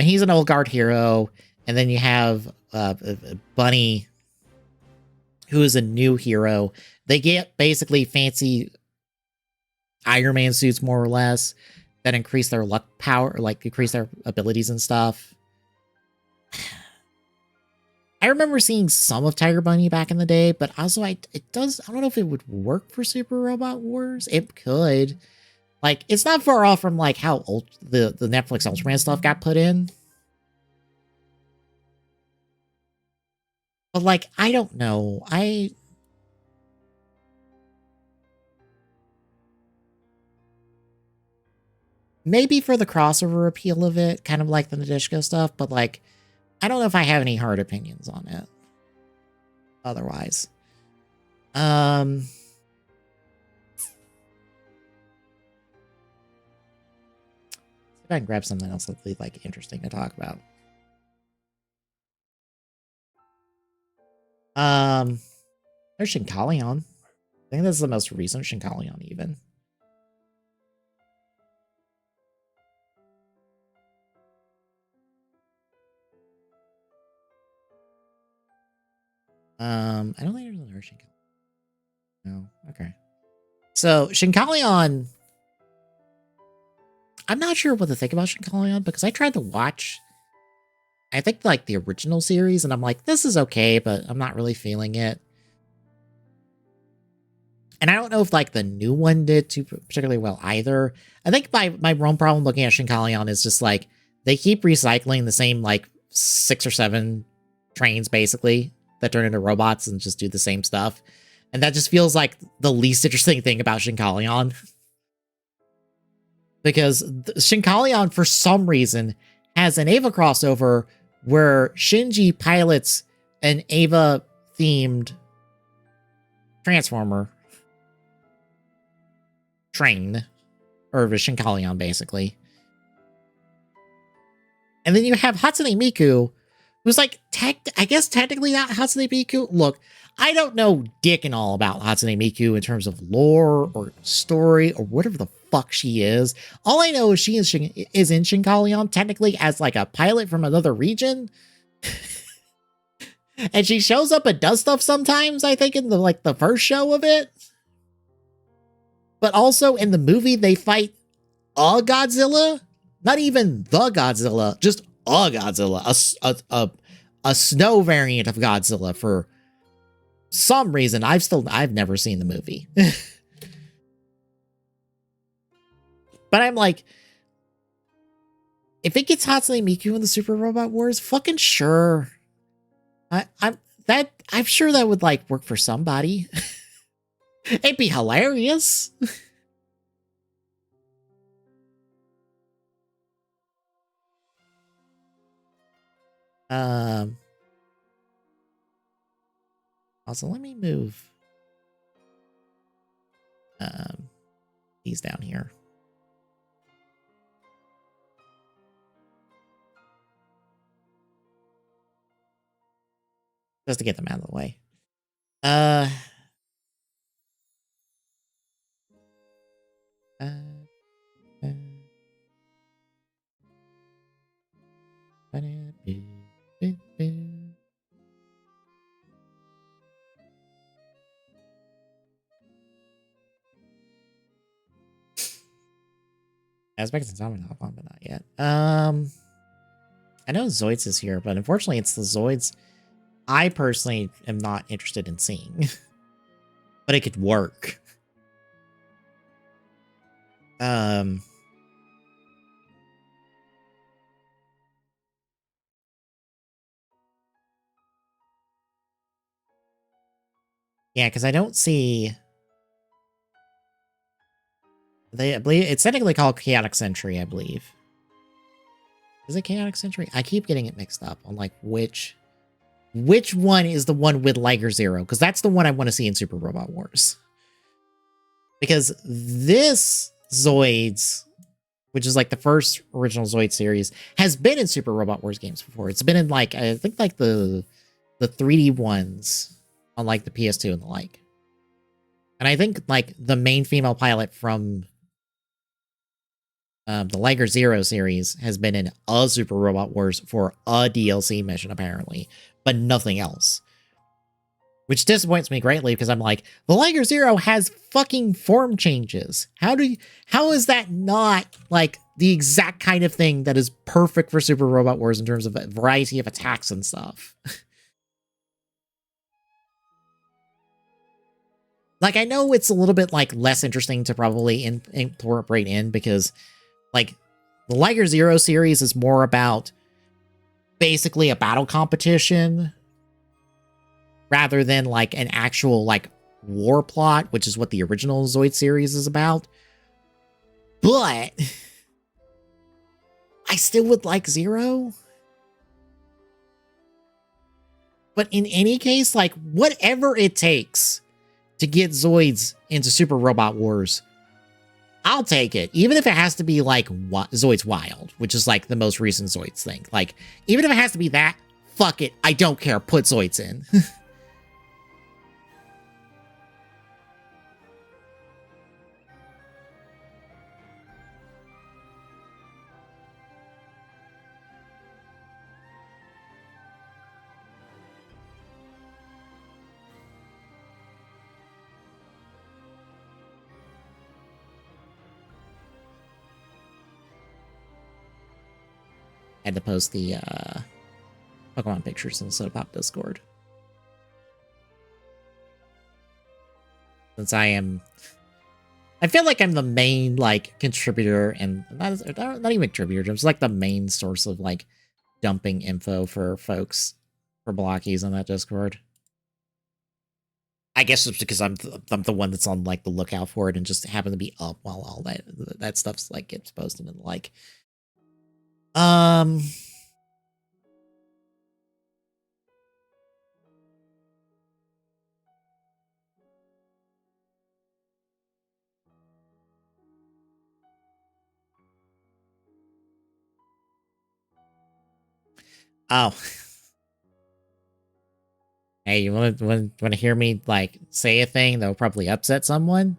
He's an old guard hero, and then you have Bunny, who is a new hero. They get basically fancy Iron Man suits, more or less, that increase their luck power, like increase their abilities and stuff. I remember seeing some of Tiger Bunny back in the day, but also I don't know if it would work for Super Robot Wars. It could. Like, it's not far off from like how old the Netflix Ultraman stuff got put in. But like, I don't know. Maybe for the crossover appeal of it, kind of like the Nadeshiko stuff, but like, I don't know if I have any hard opinions on it. Otherwise. See if I can grab something else that'll be like interesting to talk about. There's Shinkalion. I think this is the most recent Shinkalion even. I don't think there's another Shinkalion. No, okay. So Shinkalion, I'm not sure what to think about Shinkalion because I tried to watch, I think like the original series, and I'm like, this is okay, but I'm not really feeling it. And I don't know if like the new one did too particularly well either. I think my own problem looking at Shinkalion is just like they keep recycling the same like 6 or 7 trains basically that turn into robots and just do the same stuff. And that just feels like the least interesting thing about Shinkalion. Because Shinkalion, for some reason, has an Eva crossover where Shinji pilots an Eva-themed Transformer train, or a Shinkalion, basically. And then you have Hatsune Miku, who's like, I guess technically not Hatsune Miku. Look, I don't know dick and all about Hatsune Miku in terms of lore or story or whatever the fuck she is. All I know is she is in Shinkalion technically as like a pilot from another region. And she shows up and does stuff sometimes, I think, in the first show of it. But also in the movie, they fight a Godzilla. Not even the Godzilla, just a Godzilla. A snow variant of Godzilla for some reason. I've never seen the movie. But I'm like, if it gets Hatsune Miku in the Super Robot Wars, fucking sure. I'm sure that would like work for somebody. It'd be hilarious. Also, let me move these down here. Just to get them out of the way. I was expecting someone to hop on, but not yet. I know Zoids is here, but unfortunately it's the Zoids I personally am not interested in seeing. But it could work. Yeah, because I don't see... I believe it's technically called Chaotic Century, I believe. Is it Chaotic Century? I keep getting it mixed up on like which one is the one with Liger Zero, because that's the one I want to see in Super Robot Wars. Because this Zoids, which is like the first original Zoid series, has been in Super Robot Wars games before. It's been in like, I think like the 3D ones on like the PS2 and the like. And I think like the main female pilot from the Liger Zero series has been in a Super Robot Wars for a DLC mission, apparently, but nothing else. Which disappoints me greatly because I'm like, the Liger Zero has fucking form changes. How is that not like the exact kind of thing that is perfect for Super Robot Wars in terms of a variety of attacks and stuff? Like, I know it's a little bit like less interesting to probably incorporate in because like the Liger Zero series is more about basically a battle competition rather than like an actual like war plot, which is what the original Zoid series is about. But I still would like Zero. But in any case, like whatever it takes to get Zoids into Super Robot Wars, I'll take it. Even if it has to be like Zoids Wild, which is like the most recent Zoids thing. Like, even if it has to be that, fuck it. I don't care. Put Zoids in. Had to post the Pokemon pictures in the Soda Pop Discord. Since I feel like I'm the main like contributor and not even contributor, I'm just like the main source of like dumping info for folks for blockies on that Discord. I guess it's because I'm the one that's on like the lookout for it and just happen to be up while all that stuff's like gets posted and like. Oh. Hey, you want to hear me like say a thing that'll probably upset someone?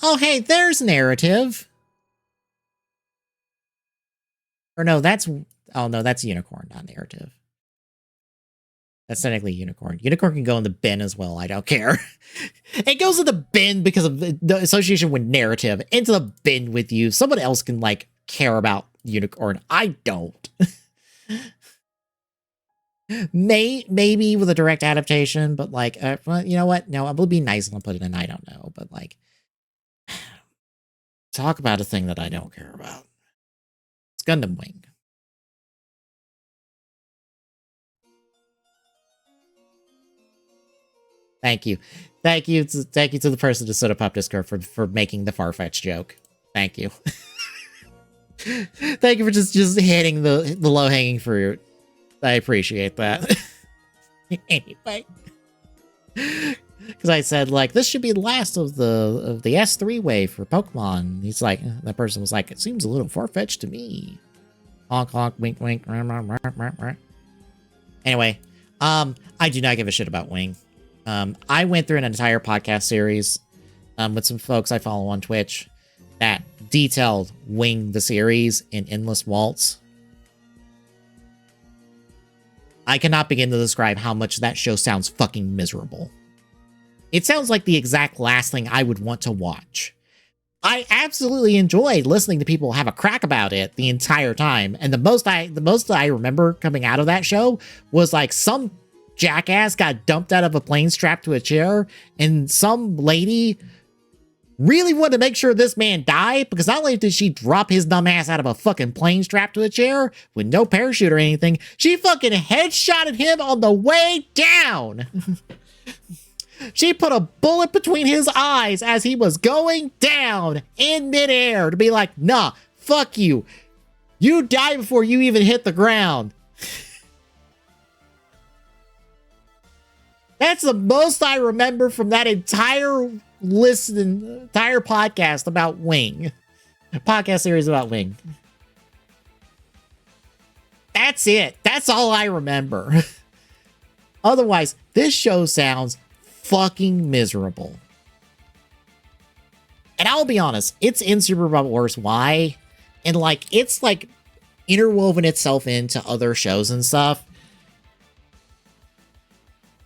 Oh, hey, there's narrative. Or no, that's Unicorn, not narrative. That's technically Unicorn. Unicorn can go in the bin as well. I don't care. It goes in the bin because of the association with narrative. Into the bin with you. Someone else can like care about Unicorn. I don't. Maybe with a direct adaptation, but like, you know what? No, I'm gonna be nice and I'll put it in. I don't know, but like, talk about a thing that I don't care about. It's Gundam Wing. Thank you. Thank you to the person to Soda Pop Discord for making the Farfetch joke. Thank you. Thank you for just hitting the low-hanging fruit. I appreciate that. Anyway. Because I said, like, this should be the last of the S3 wave for Pokemon. He's like, that person was like, it seems a little far-fetched to me. Honk, honk, wink, wink. Anyway, I do not give a shit about Wing. I went through an entire podcast series with some folks I follow on Twitch that detailed Wing the series in Endless Waltz. I cannot begin to describe how much that show sounds fucking miserable. It sounds like the exact last thing I would want to watch. I absolutely enjoyed listening to people have a crack about it the entire time, and the most I remember coming out of that show was like some jackass got dumped out of a plane strapped to a chair, and some lady really wanted to make sure this man died, because not only did she drop his dumb ass out of a fucking plane strapped to a chair with no parachute or anything, she fucking headshotted him on the way down. She put a bullet between his eyes as he was going down in midair to be like, nah, fuck you. You die before you even hit the ground. That's the most I remember from that entire podcast about Wing. Podcast series about Wing. That's it. That's all I remember. Otherwise, this show sounds fucking miserable. And I'll be honest, it's in Super Robot Wars Y, and like it's like interwoven itself into other shows and stuff.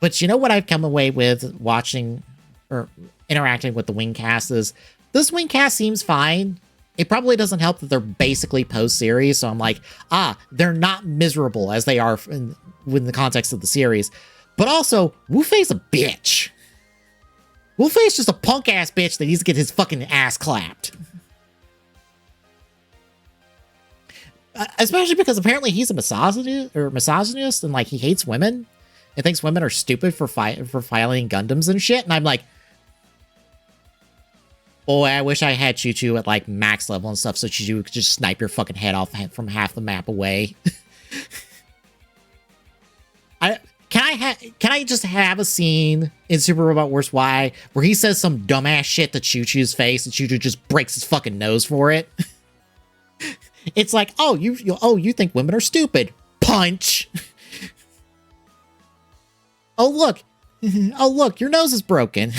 But you know what I've come away with watching or interacting with the Wingcast is this Wingcast seems fine. It probably doesn't help that they're basically post-series, so I'm like, they're not miserable as they are within the context of the series. But also, Wu Fei's a bitch. Wu Fei's just a punk-ass bitch that needs to get his fucking ass clapped. Especially because apparently he's a misogynist and like he hates women and thinks women are stupid for filing Gundams and shit. And I'm like, boy, I wish I had Choo Choo at like max level and stuff so Choo Choo could just snipe your fucking head off from half the map away. Can I just have a scene in Super Robot Wars Y where he says some dumbass shit to Choo Choo's face and Choo Choo just breaks his fucking nose for it? It's like, you think women are stupid. Punch. Oh look, your nose is broken.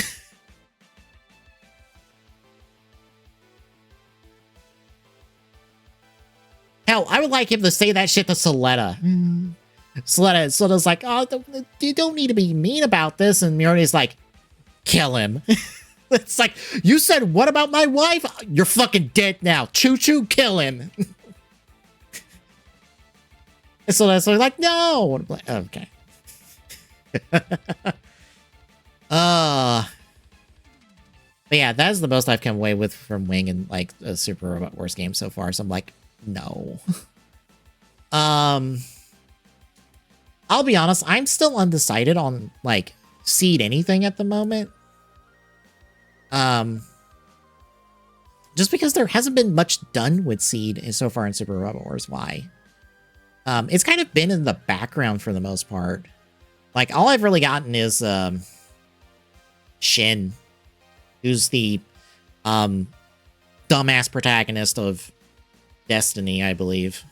Hell, I would like him to say that shit to Soletta. Soletta's like, you don't need to be mean about this. And Mirone's like, kill him. It's like, you said, what about my wife? You're fucking dead now. Choo Choo, kill him. And Soletta's like, no. Okay. But yeah, that's the most I've come away with from Wing and like a Super Robot Wars game so far. So I'm like, no. I'll be honest, I'm still undecided on like Seed anything at the moment. Just because there hasn't been much done with Seed so far in Super Robot Wars Y. It's kind of been in the background for the most part. Like all I've really gotten is Shin, who's the dumbass protagonist of Destiny, I believe,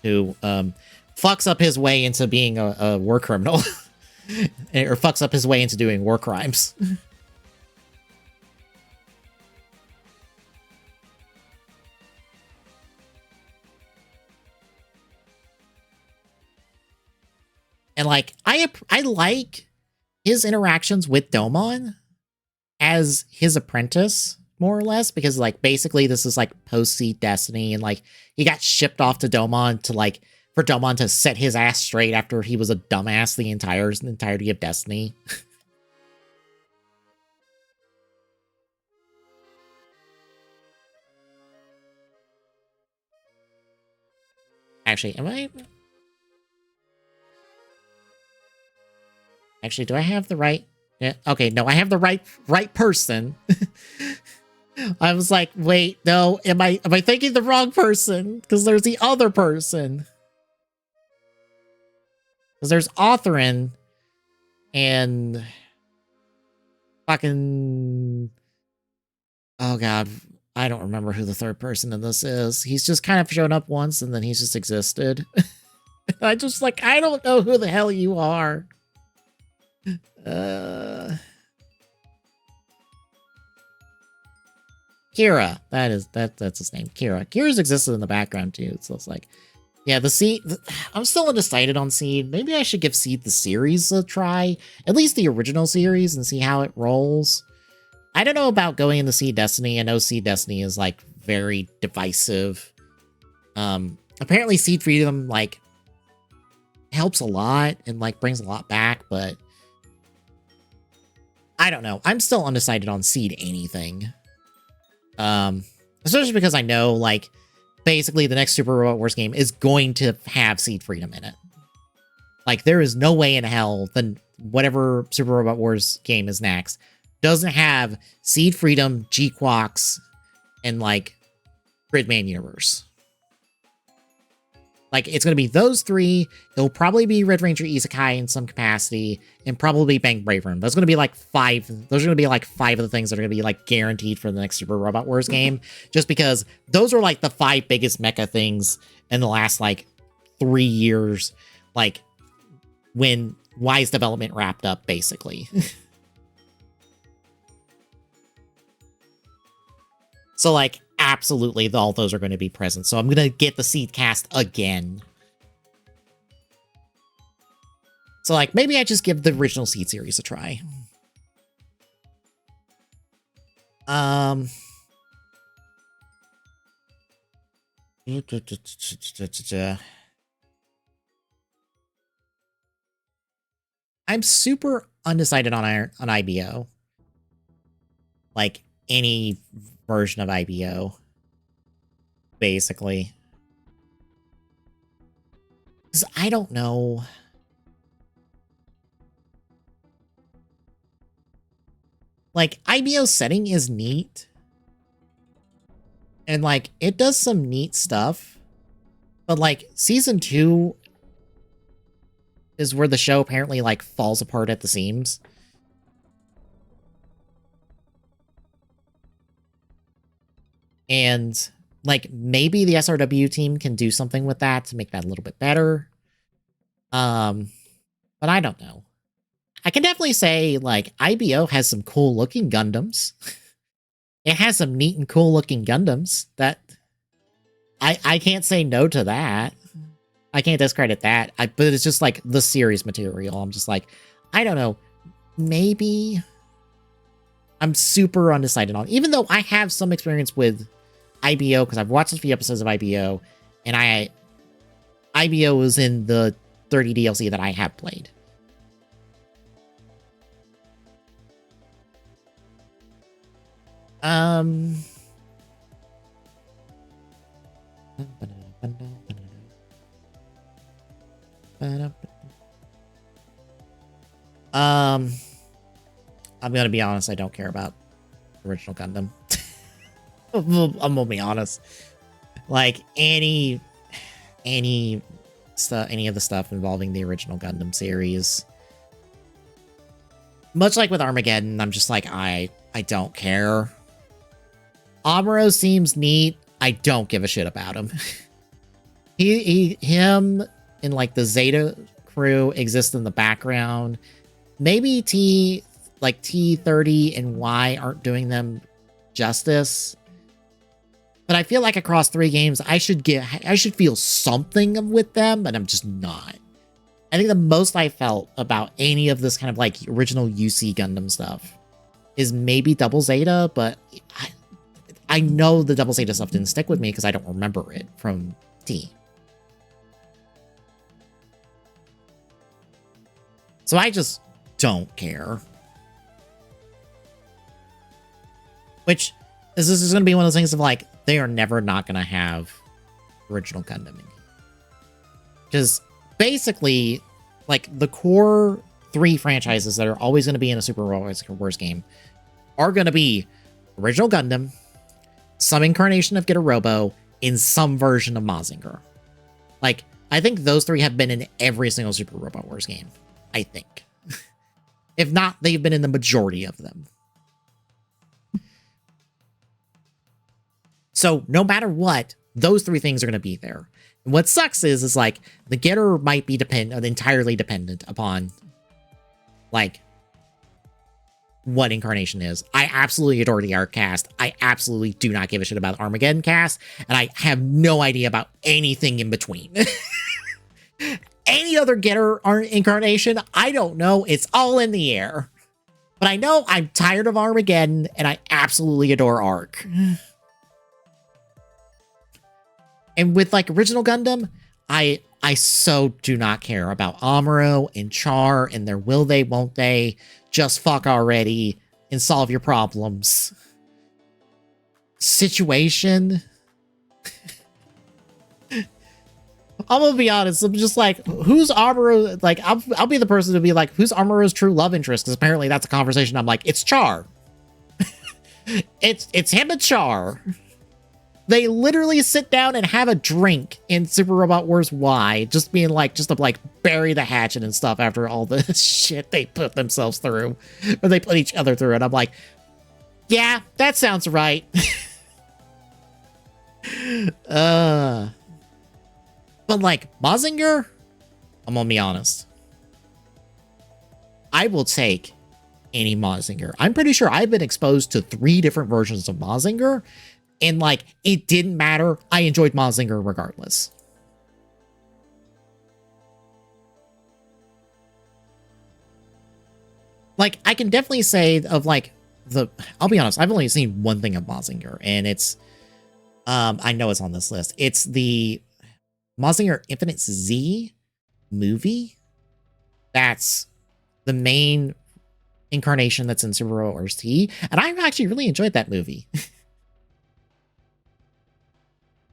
who fucks up his way into being a war criminal. Or fucks up his way into doing war crimes. And like, I like his interactions with Domon as his apprentice, more or less, because like basically this is like post-Seed Destiny, and like he got shipped off to Domon to like for Domon to set his ass straight after he was a dumbass the entirety of Destiny. Actually, Actually, do I have the right? Yeah, okay, no, I have the right person. I was like, wait, no, am I thinking the wrong person? Because there's the other person. Because there's Authorin and fucking, oh god, I don't remember who the third person in this is. He's just kind of shown up once and then he's just existed. I just like, I don't know who the hell you are. Kira, that's his name. Kira's existed in the background too, so it's like, yeah, the Seed, I'm still undecided on Seed. Maybe I should give Seed the series a try, at least the original series, and see how it rolls. I don't know about going into Seed Destiny. I know Seed Destiny is like very divisive. Apparently Seed Freedom like helps a lot and like brings a lot back, but I don't know. I'm still undecided on Seed anything. Especially because I know like basically the next Super Robot Wars game is going to have Seed Freedom in it. Like there is no way in hell that whatever Super Robot Wars game is next doesn't have Seed Freedom, G-Quox, and like Gridman Universe. Like, it's going to be those three. It'll probably be Red Ranger Isekai in some capacity, and probably Bang Brave Room. Those are going to be like five. Those are going to be like five of the things that are going to be like guaranteed for the next Super Robot Wars game, just because those are like the five biggest mecha things in the last like 3 years, like when Y's development wrapped up, basically. So like, absolutely, all those are going to be present. So I'm going to get the Seed cast again. So like, maybe I just give the original Seed series a try. I'm super undecided on IBO. Like, any version of IBO, basically. Because I don't know. Like, IBO's setting is neat. And, like, it does some neat stuff. But, like, Season 2 is where the show apparently, like, falls apart at the seams. And, like, maybe the SRW team can do something with that to make that a little bit better. But I don't know. I can definitely say, like, IBO has some cool-looking Gundams. It has some neat and cool-looking Gundams. That I can't say no to that. I can't discredit that. But it's just, like, the series material. I'm just like, I don't know. Maybe... I'm super undecided on. Even though I have some experience with IBO, because I've watched a few episodes of IBO, and IBO was in the 30 DLC that I have played. I'm gonna be honest, I don't care about original Gundam. I'm gonna be honest. Like, any stuff, any of the stuff involving the original Gundam series. Much like with Armageddon, I'm just like, I don't care. Amuro seems neat. I don't give a shit about him. Him and like the Zeta crew exist in the background. Maybe T30 and Y aren't doing them justice. But I feel like across 3 games, I should feel something with them, but I'm just not. I think the most I felt about any of this kind of like original UC Gundam stuff is maybe Double Zeta, but I know the Double Zeta stuff didn't stick with me because I don't remember it from T. So I just don't care. Which, this is going to be one of those things of like, they are never not going to have original Gundam in here. Because basically, like, the core 3 franchises that are always going to be in a Super Robot Wars game are going to be original Gundam, some incarnation of Get a Robo, in some version of Mazinger. Like, I think those 3 have been in every single Super Robot Wars game. I think. If not, they've been in the majority of them. So, no matter what, those 3 things are going to be there. And what sucks is like, the getter might be entirely dependent upon, like, what incarnation is. I absolutely adore the Arc cast. I absolutely do not give a shit about Armageddon cast. And I have no idea about anything in between. Any other getter incarnation, I don't know. It's all in the air. But I know I'm tired of Armageddon, and I absolutely adore Arc. And with, like, original Gundam, I I so do not care about Amuro and Char and their will they, won't they. Just fuck already and solve your problems. Situation. I'm gonna be honest. I'm just like, who's Amuro? Like, I'll be the person to be like, who's Amuro's true love interest? Because apparently that's a conversation. I'm like, it's Char. it's him and Char. They literally sit down and have a drink in Super Robot Wars Y, just being like, just to like bury the hatchet and stuff after all the shit they put themselves through, or they put each other through. And I'm like, yeah, that sounds right. But like Mazinger, I'm gonna be honest. I will take any Mazinger. I'm pretty sure I've been exposed to 3 different versions of Mazinger, and like it didn't matter. I enjoyed Mazinger regardless. Like I can definitely say of like I'll be honest, I've only seen one thing of Mazinger, and it's I know it's on this list. It's the Mazinger Infinite Z movie. That's the main incarnation that's in Super Robot Wars T, and I actually really enjoyed that movie.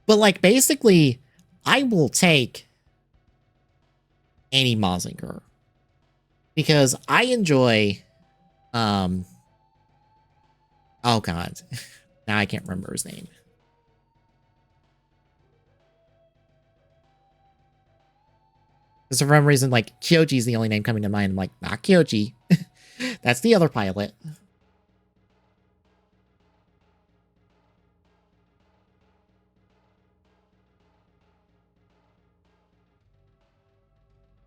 But like basically, I will take any Mazinger because I enjoy oh god. Now I can't remember his name. For some reason, like, Kyoji is the only name coming to mind. I'm like, not Kyoji. That's the other pilot.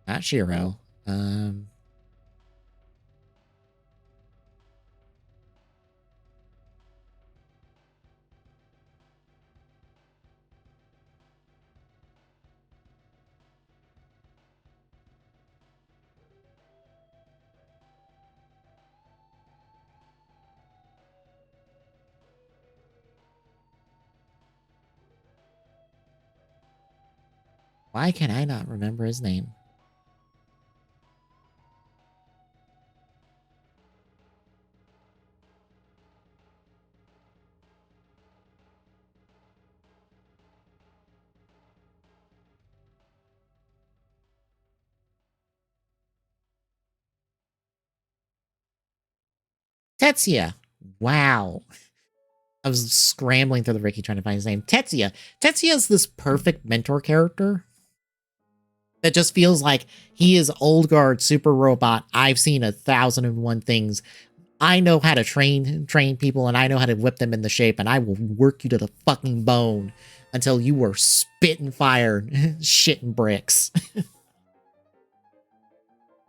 Not Shiro. Why can I not remember his name? Tetsuya. Wow. I was scrambling through the Wiki trying to find his name. Tetsuya. Tetsuya is this perfect mentor character that just feels like he is old guard super robot. I've seen 1,001 things. I know how to train people, and I know how to whip them into shape, and I will work you to the fucking bone until you are spitting fire, shitting bricks.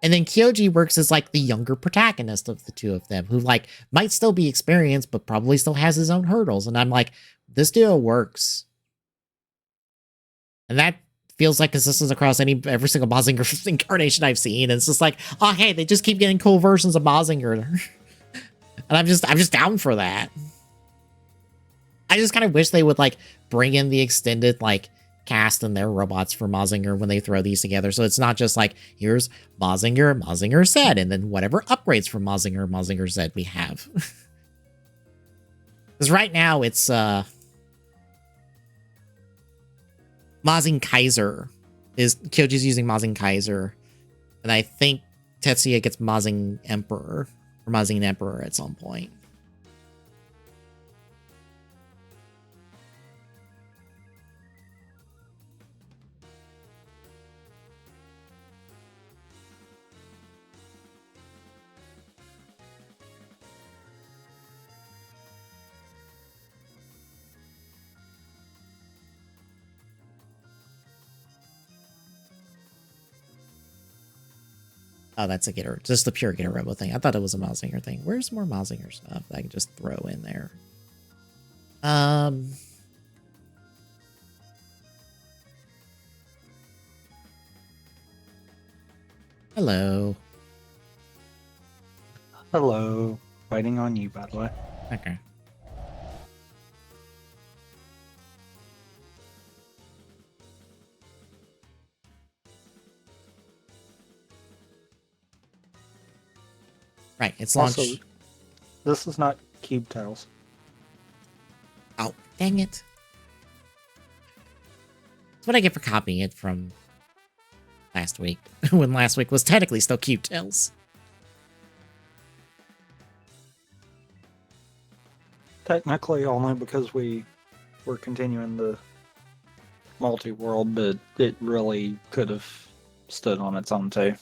And then Kyoji works as like the younger protagonist of the two of them, who like might still be experienced, but probably still has his own hurdles. And I'm like, this duo works. And that feels like consistent across every single Mazinger incarnation I've seen. And it's just like, oh hey, they just keep getting cool versions of Mazinger. And I'm just down for that. I just kind of wish they would like bring in the extended like cast and their robots for Mazinger when they throw these together. So it's not just like, here's Mazinger, Mazinger Z, and then whatever upgrades from Mazinger, Mazinger Z we have. Because right now it's Mazing Kaiser. Kyoji's using Mazing Kaiser. And I think Tetsuya gets Mazing Emperor. Or Mazing Emperor at some point. Oh, that's a Getter. Just the pure Getter Robo thing. I thought it was a Mazinger thing. Where's more Mazinger stuff that I can just throw in there? Hello. Hello. Fighting on you, by the way. Okay. Right, it's Also, launch. this is not cube tiles. Oh, dang it. That's what I get for copying it from last week, when last week was technically still Cube Tails. Technically, only because we were continuing the multi-world, but it really could have stood on its own too.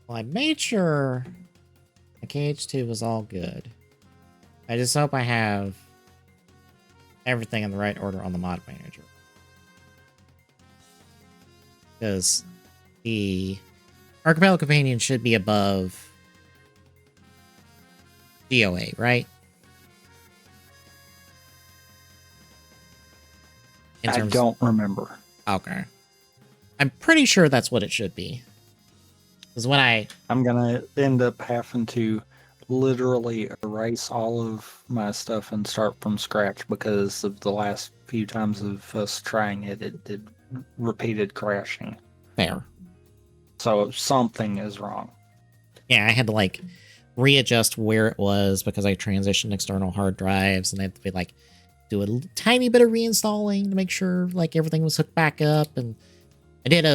Well, I made sure the KH2 was all good. I just hope I have everything in the right order on the mod manager. Because the Archipelago Companion should be above DOA, right? I don't remember. Okay. I'm pretty sure that's what it should be. Because when I'm gonna end up having to literally erase all of my stuff and start from scratch because of the last few times of us trying it, it did repeated crashing. Fair. So something is wrong. Yeah, I had to like readjust where it was because I transitioned external hard drives and I had to be like do a tiny bit of reinstalling to make sure like everything was hooked back up. And I did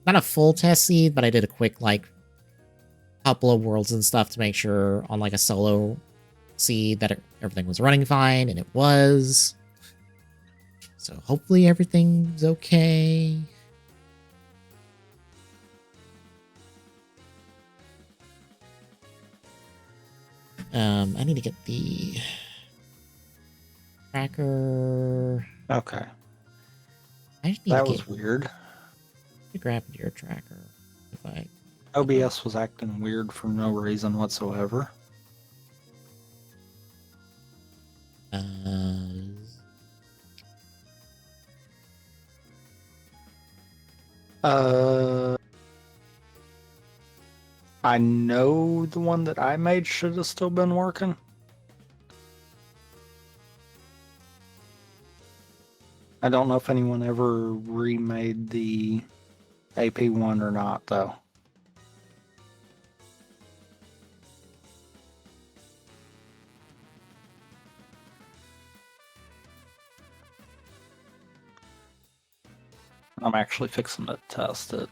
not a full test seed, but I did a quick like couple of worlds and stuff to make sure on like a solo seed that everything was running fine, and it was. So hopefully everything's okay. I need to get the tracker. Okay. I just need That to was weird. grab your tracker. If I OBS was acting weird for no reason whatsoever. I know the one that I made should have still been working. I don't know if anyone ever remade the AP one or not, though. I'm actually fixing to test it.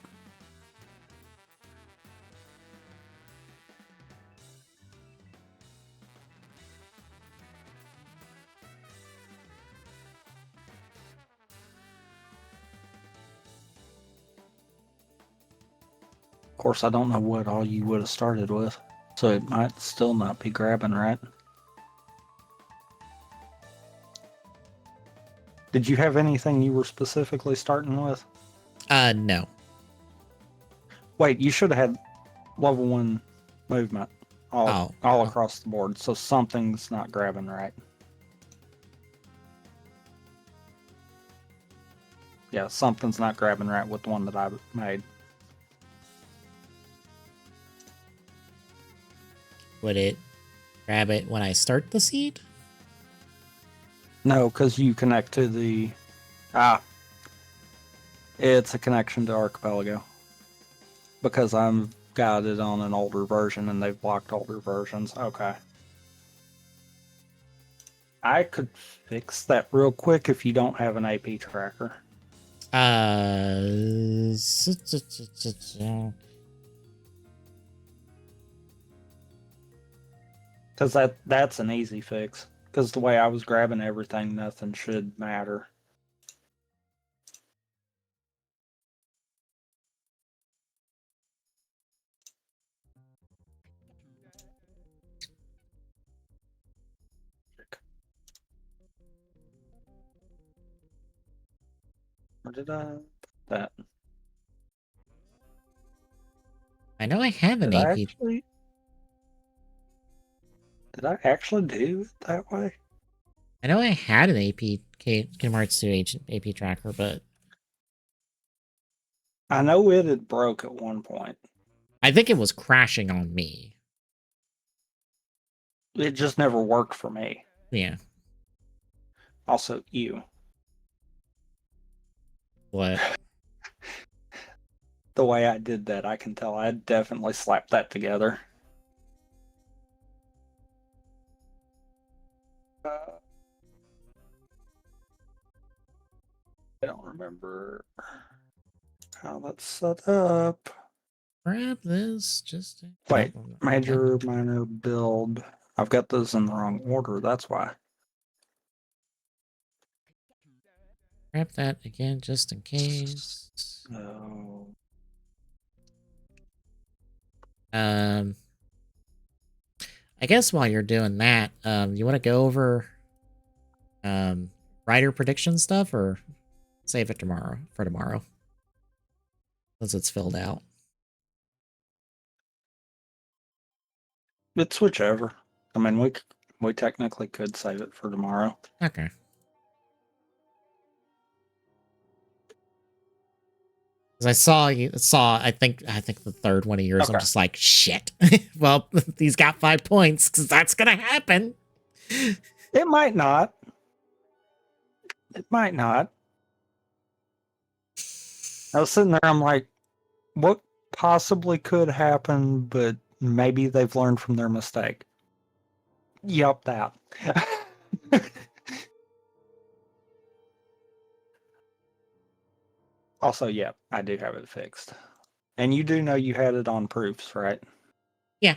Of course, I don't know what all you would have started with, so it might still not be grabbing right. Did you have anything you were specifically starting with? no. Wait, you should have had level 1 movement all across the board, so something's not grabbing right. Yeah, something's not grabbing right with the one that I made. Would it grab it when I start the seed? No, because you connect to the... It's a connection to Archipelago. Because I'm got it on an older version and they've blocked older versions. Okay. I could fix that real quick if you don't have an AP tracker. Because that's an easy fix. Because the way I was grabbing everything, nothing should matter. Where did I put that? I know I have an AP. Did I actually do it that way? I know I had an AP Kingdom Hearts 2 AP tracker, but I know it had broke at one point. I think it was crashing on me. It just never worked for me. Yeah. Also, you. What? The way I did that, I can tell I definitely slapped that together. I don't remember how that's set up. Grab this. Just Wait, major, minor, build. I've got those in the wrong order. That's why. Grab that again, just in case. No. I guess while you're doing that, you want to go over writer prediction stuff, or save it for tomorrow, since it's filled out. It's whichever. I mean, we technically could save it for tomorrow. Okay. Because I saw I think the third one of yours. Okay. I'm just like, shit. Well, he's got 5 points because that's gonna happen. It might not. It might not. I was sitting there, I'm like, what possibly could happen, but maybe they've learned from their mistake. Yup, that. Also, yeah, I do have it fixed. And you do know you had it on proofs, right? Yeah.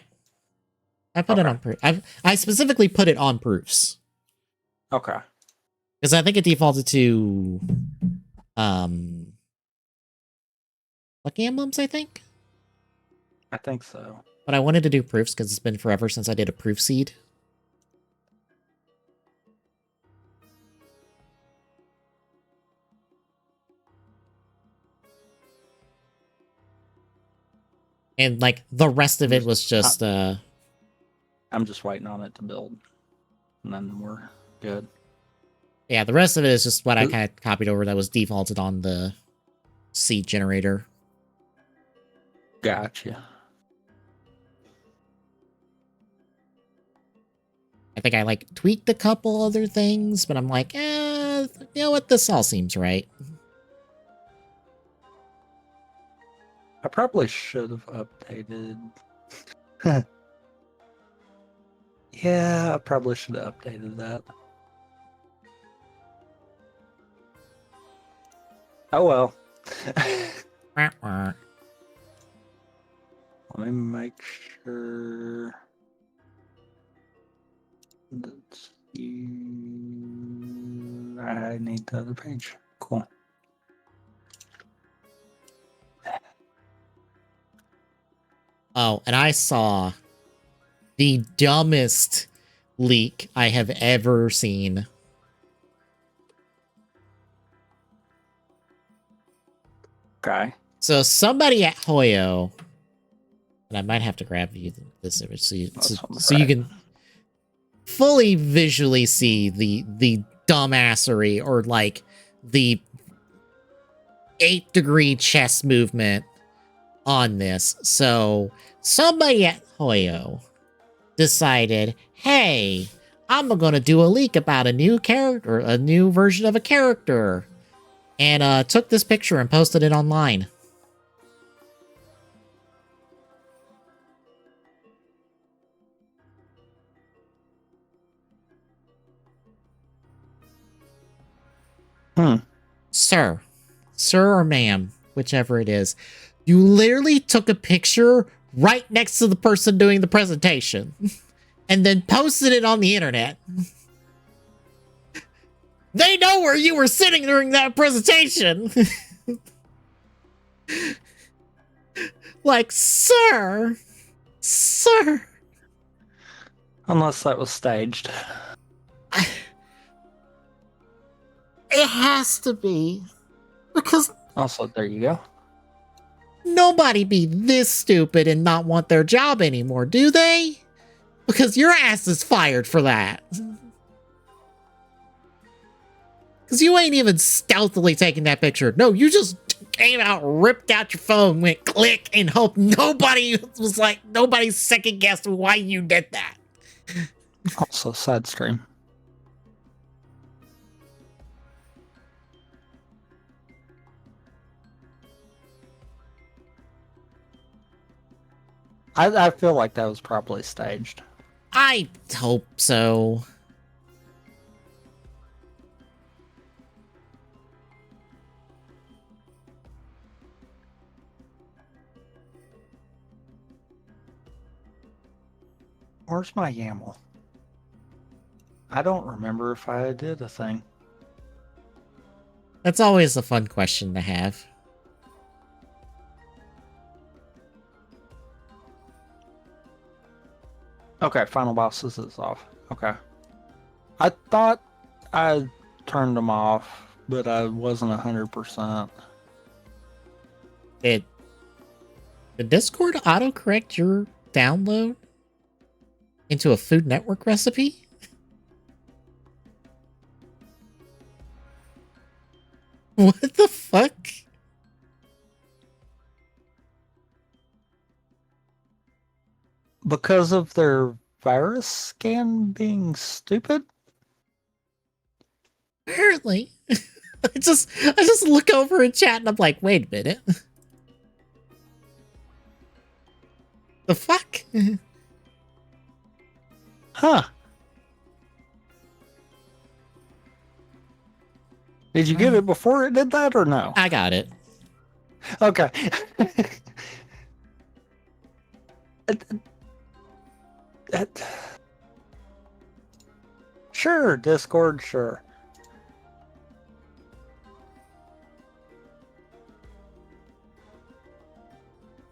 I put it on proof. I specifically put it on proofs. Okay. Because I think it defaulted to Lucky Emblems, I think. I think so. But I wanted to do proofs because it's been forever since I did a proof seed. And like the rest of it was just I'm just waiting on it to build. And then we're good. Yeah, the rest of it is just what I kind of copied over that was defaulted on the seed generator. Gotcha. I think I like tweaked a couple other things, but I'm like, you know what? This all seems right. I probably should have updated. Yeah, I probably should have updated that. Oh well. Let me make sure that's you. I need the other page. Cool. Oh, and I saw the dumbest leak I have ever seen. Okay. So somebody at Hoyo, and I might have to grab you this image so you can fully visually see the dumbassery, or like the 8-degree chess movement on this. So somebody at Hoyo decided, hey, I'm gonna do a leak about a new character, a new version of a character, and took this picture and posted it online. Sir or ma'am, whichever it is, you literally took a picture right next to the person doing the presentation and then posted it on the internet. They know where you were sitting during that presentation. Like, sir. Unless that was staged. It has to be. Because also, there you go. Nobody be this stupid and not want their job anymore, do they? Because your ass is fired for that. Because you ain't even stealthily taking that picture. No, you just came out, ripped out your phone, went click, and hope nobody second guessed why you did that. Also, side stream. I feel like that was probably staged. I hope so. Where's my YAML? I don't remember if I did a thing. That's always a fun question to have. Okay, final bosses is off. Okay. I thought I turned them off, but I wasn't 100%. Did the Discord autocorrect your download into a Food Network recipe? What the fuck? Because of their virus scan being stupid? Apparently. I just look over in chat and I'm like, wait a minute. The fuck? Huh. Did you get it before it did that or no? I got it. Okay. Sure, Discord, sure.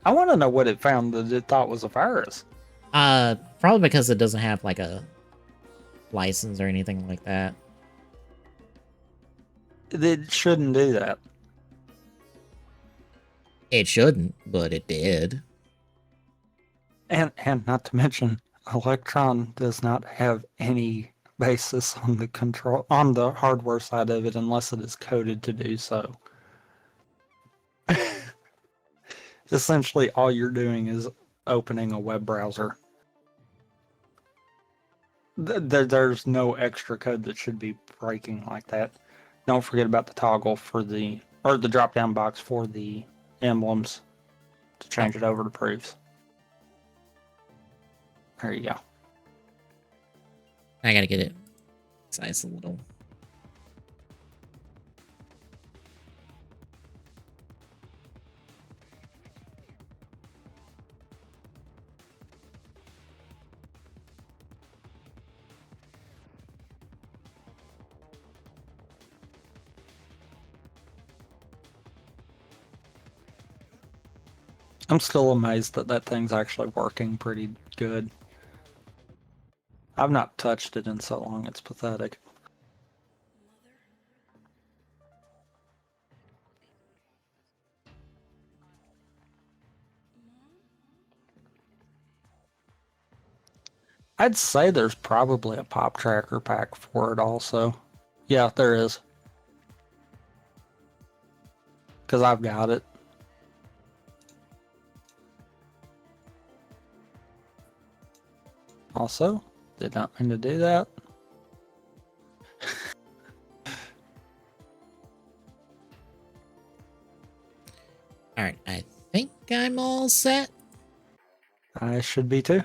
I want to know what it found that it thought was a virus. Probably because it doesn't have like a license or anything like that. It shouldn't do that. It shouldn't, but it did. And not to mention, Electron does not have any basis on the hardware side of it unless it is coded to do so. Essentially, all you're doing is opening a web browser. There's no extra code that should be breaking like that. Don't forget about the toggle for the drop-down box for the emblems to change it over to proofs. There you go. I gotta get it size a little. I'm still amazed that that thing's actually working pretty good. I've not touched it in so long, it's pathetic. I'd say there's probably a pop tracker pack for it also. Yeah, there is. Because I've got it. Also, did not mean to do that. Alright, I think I'm all set. I should be too.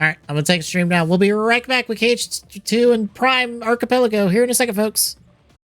Alright, I'm gonna take a stream now. We'll be right back with KH2 and Prime Archipelago here in a second, folks.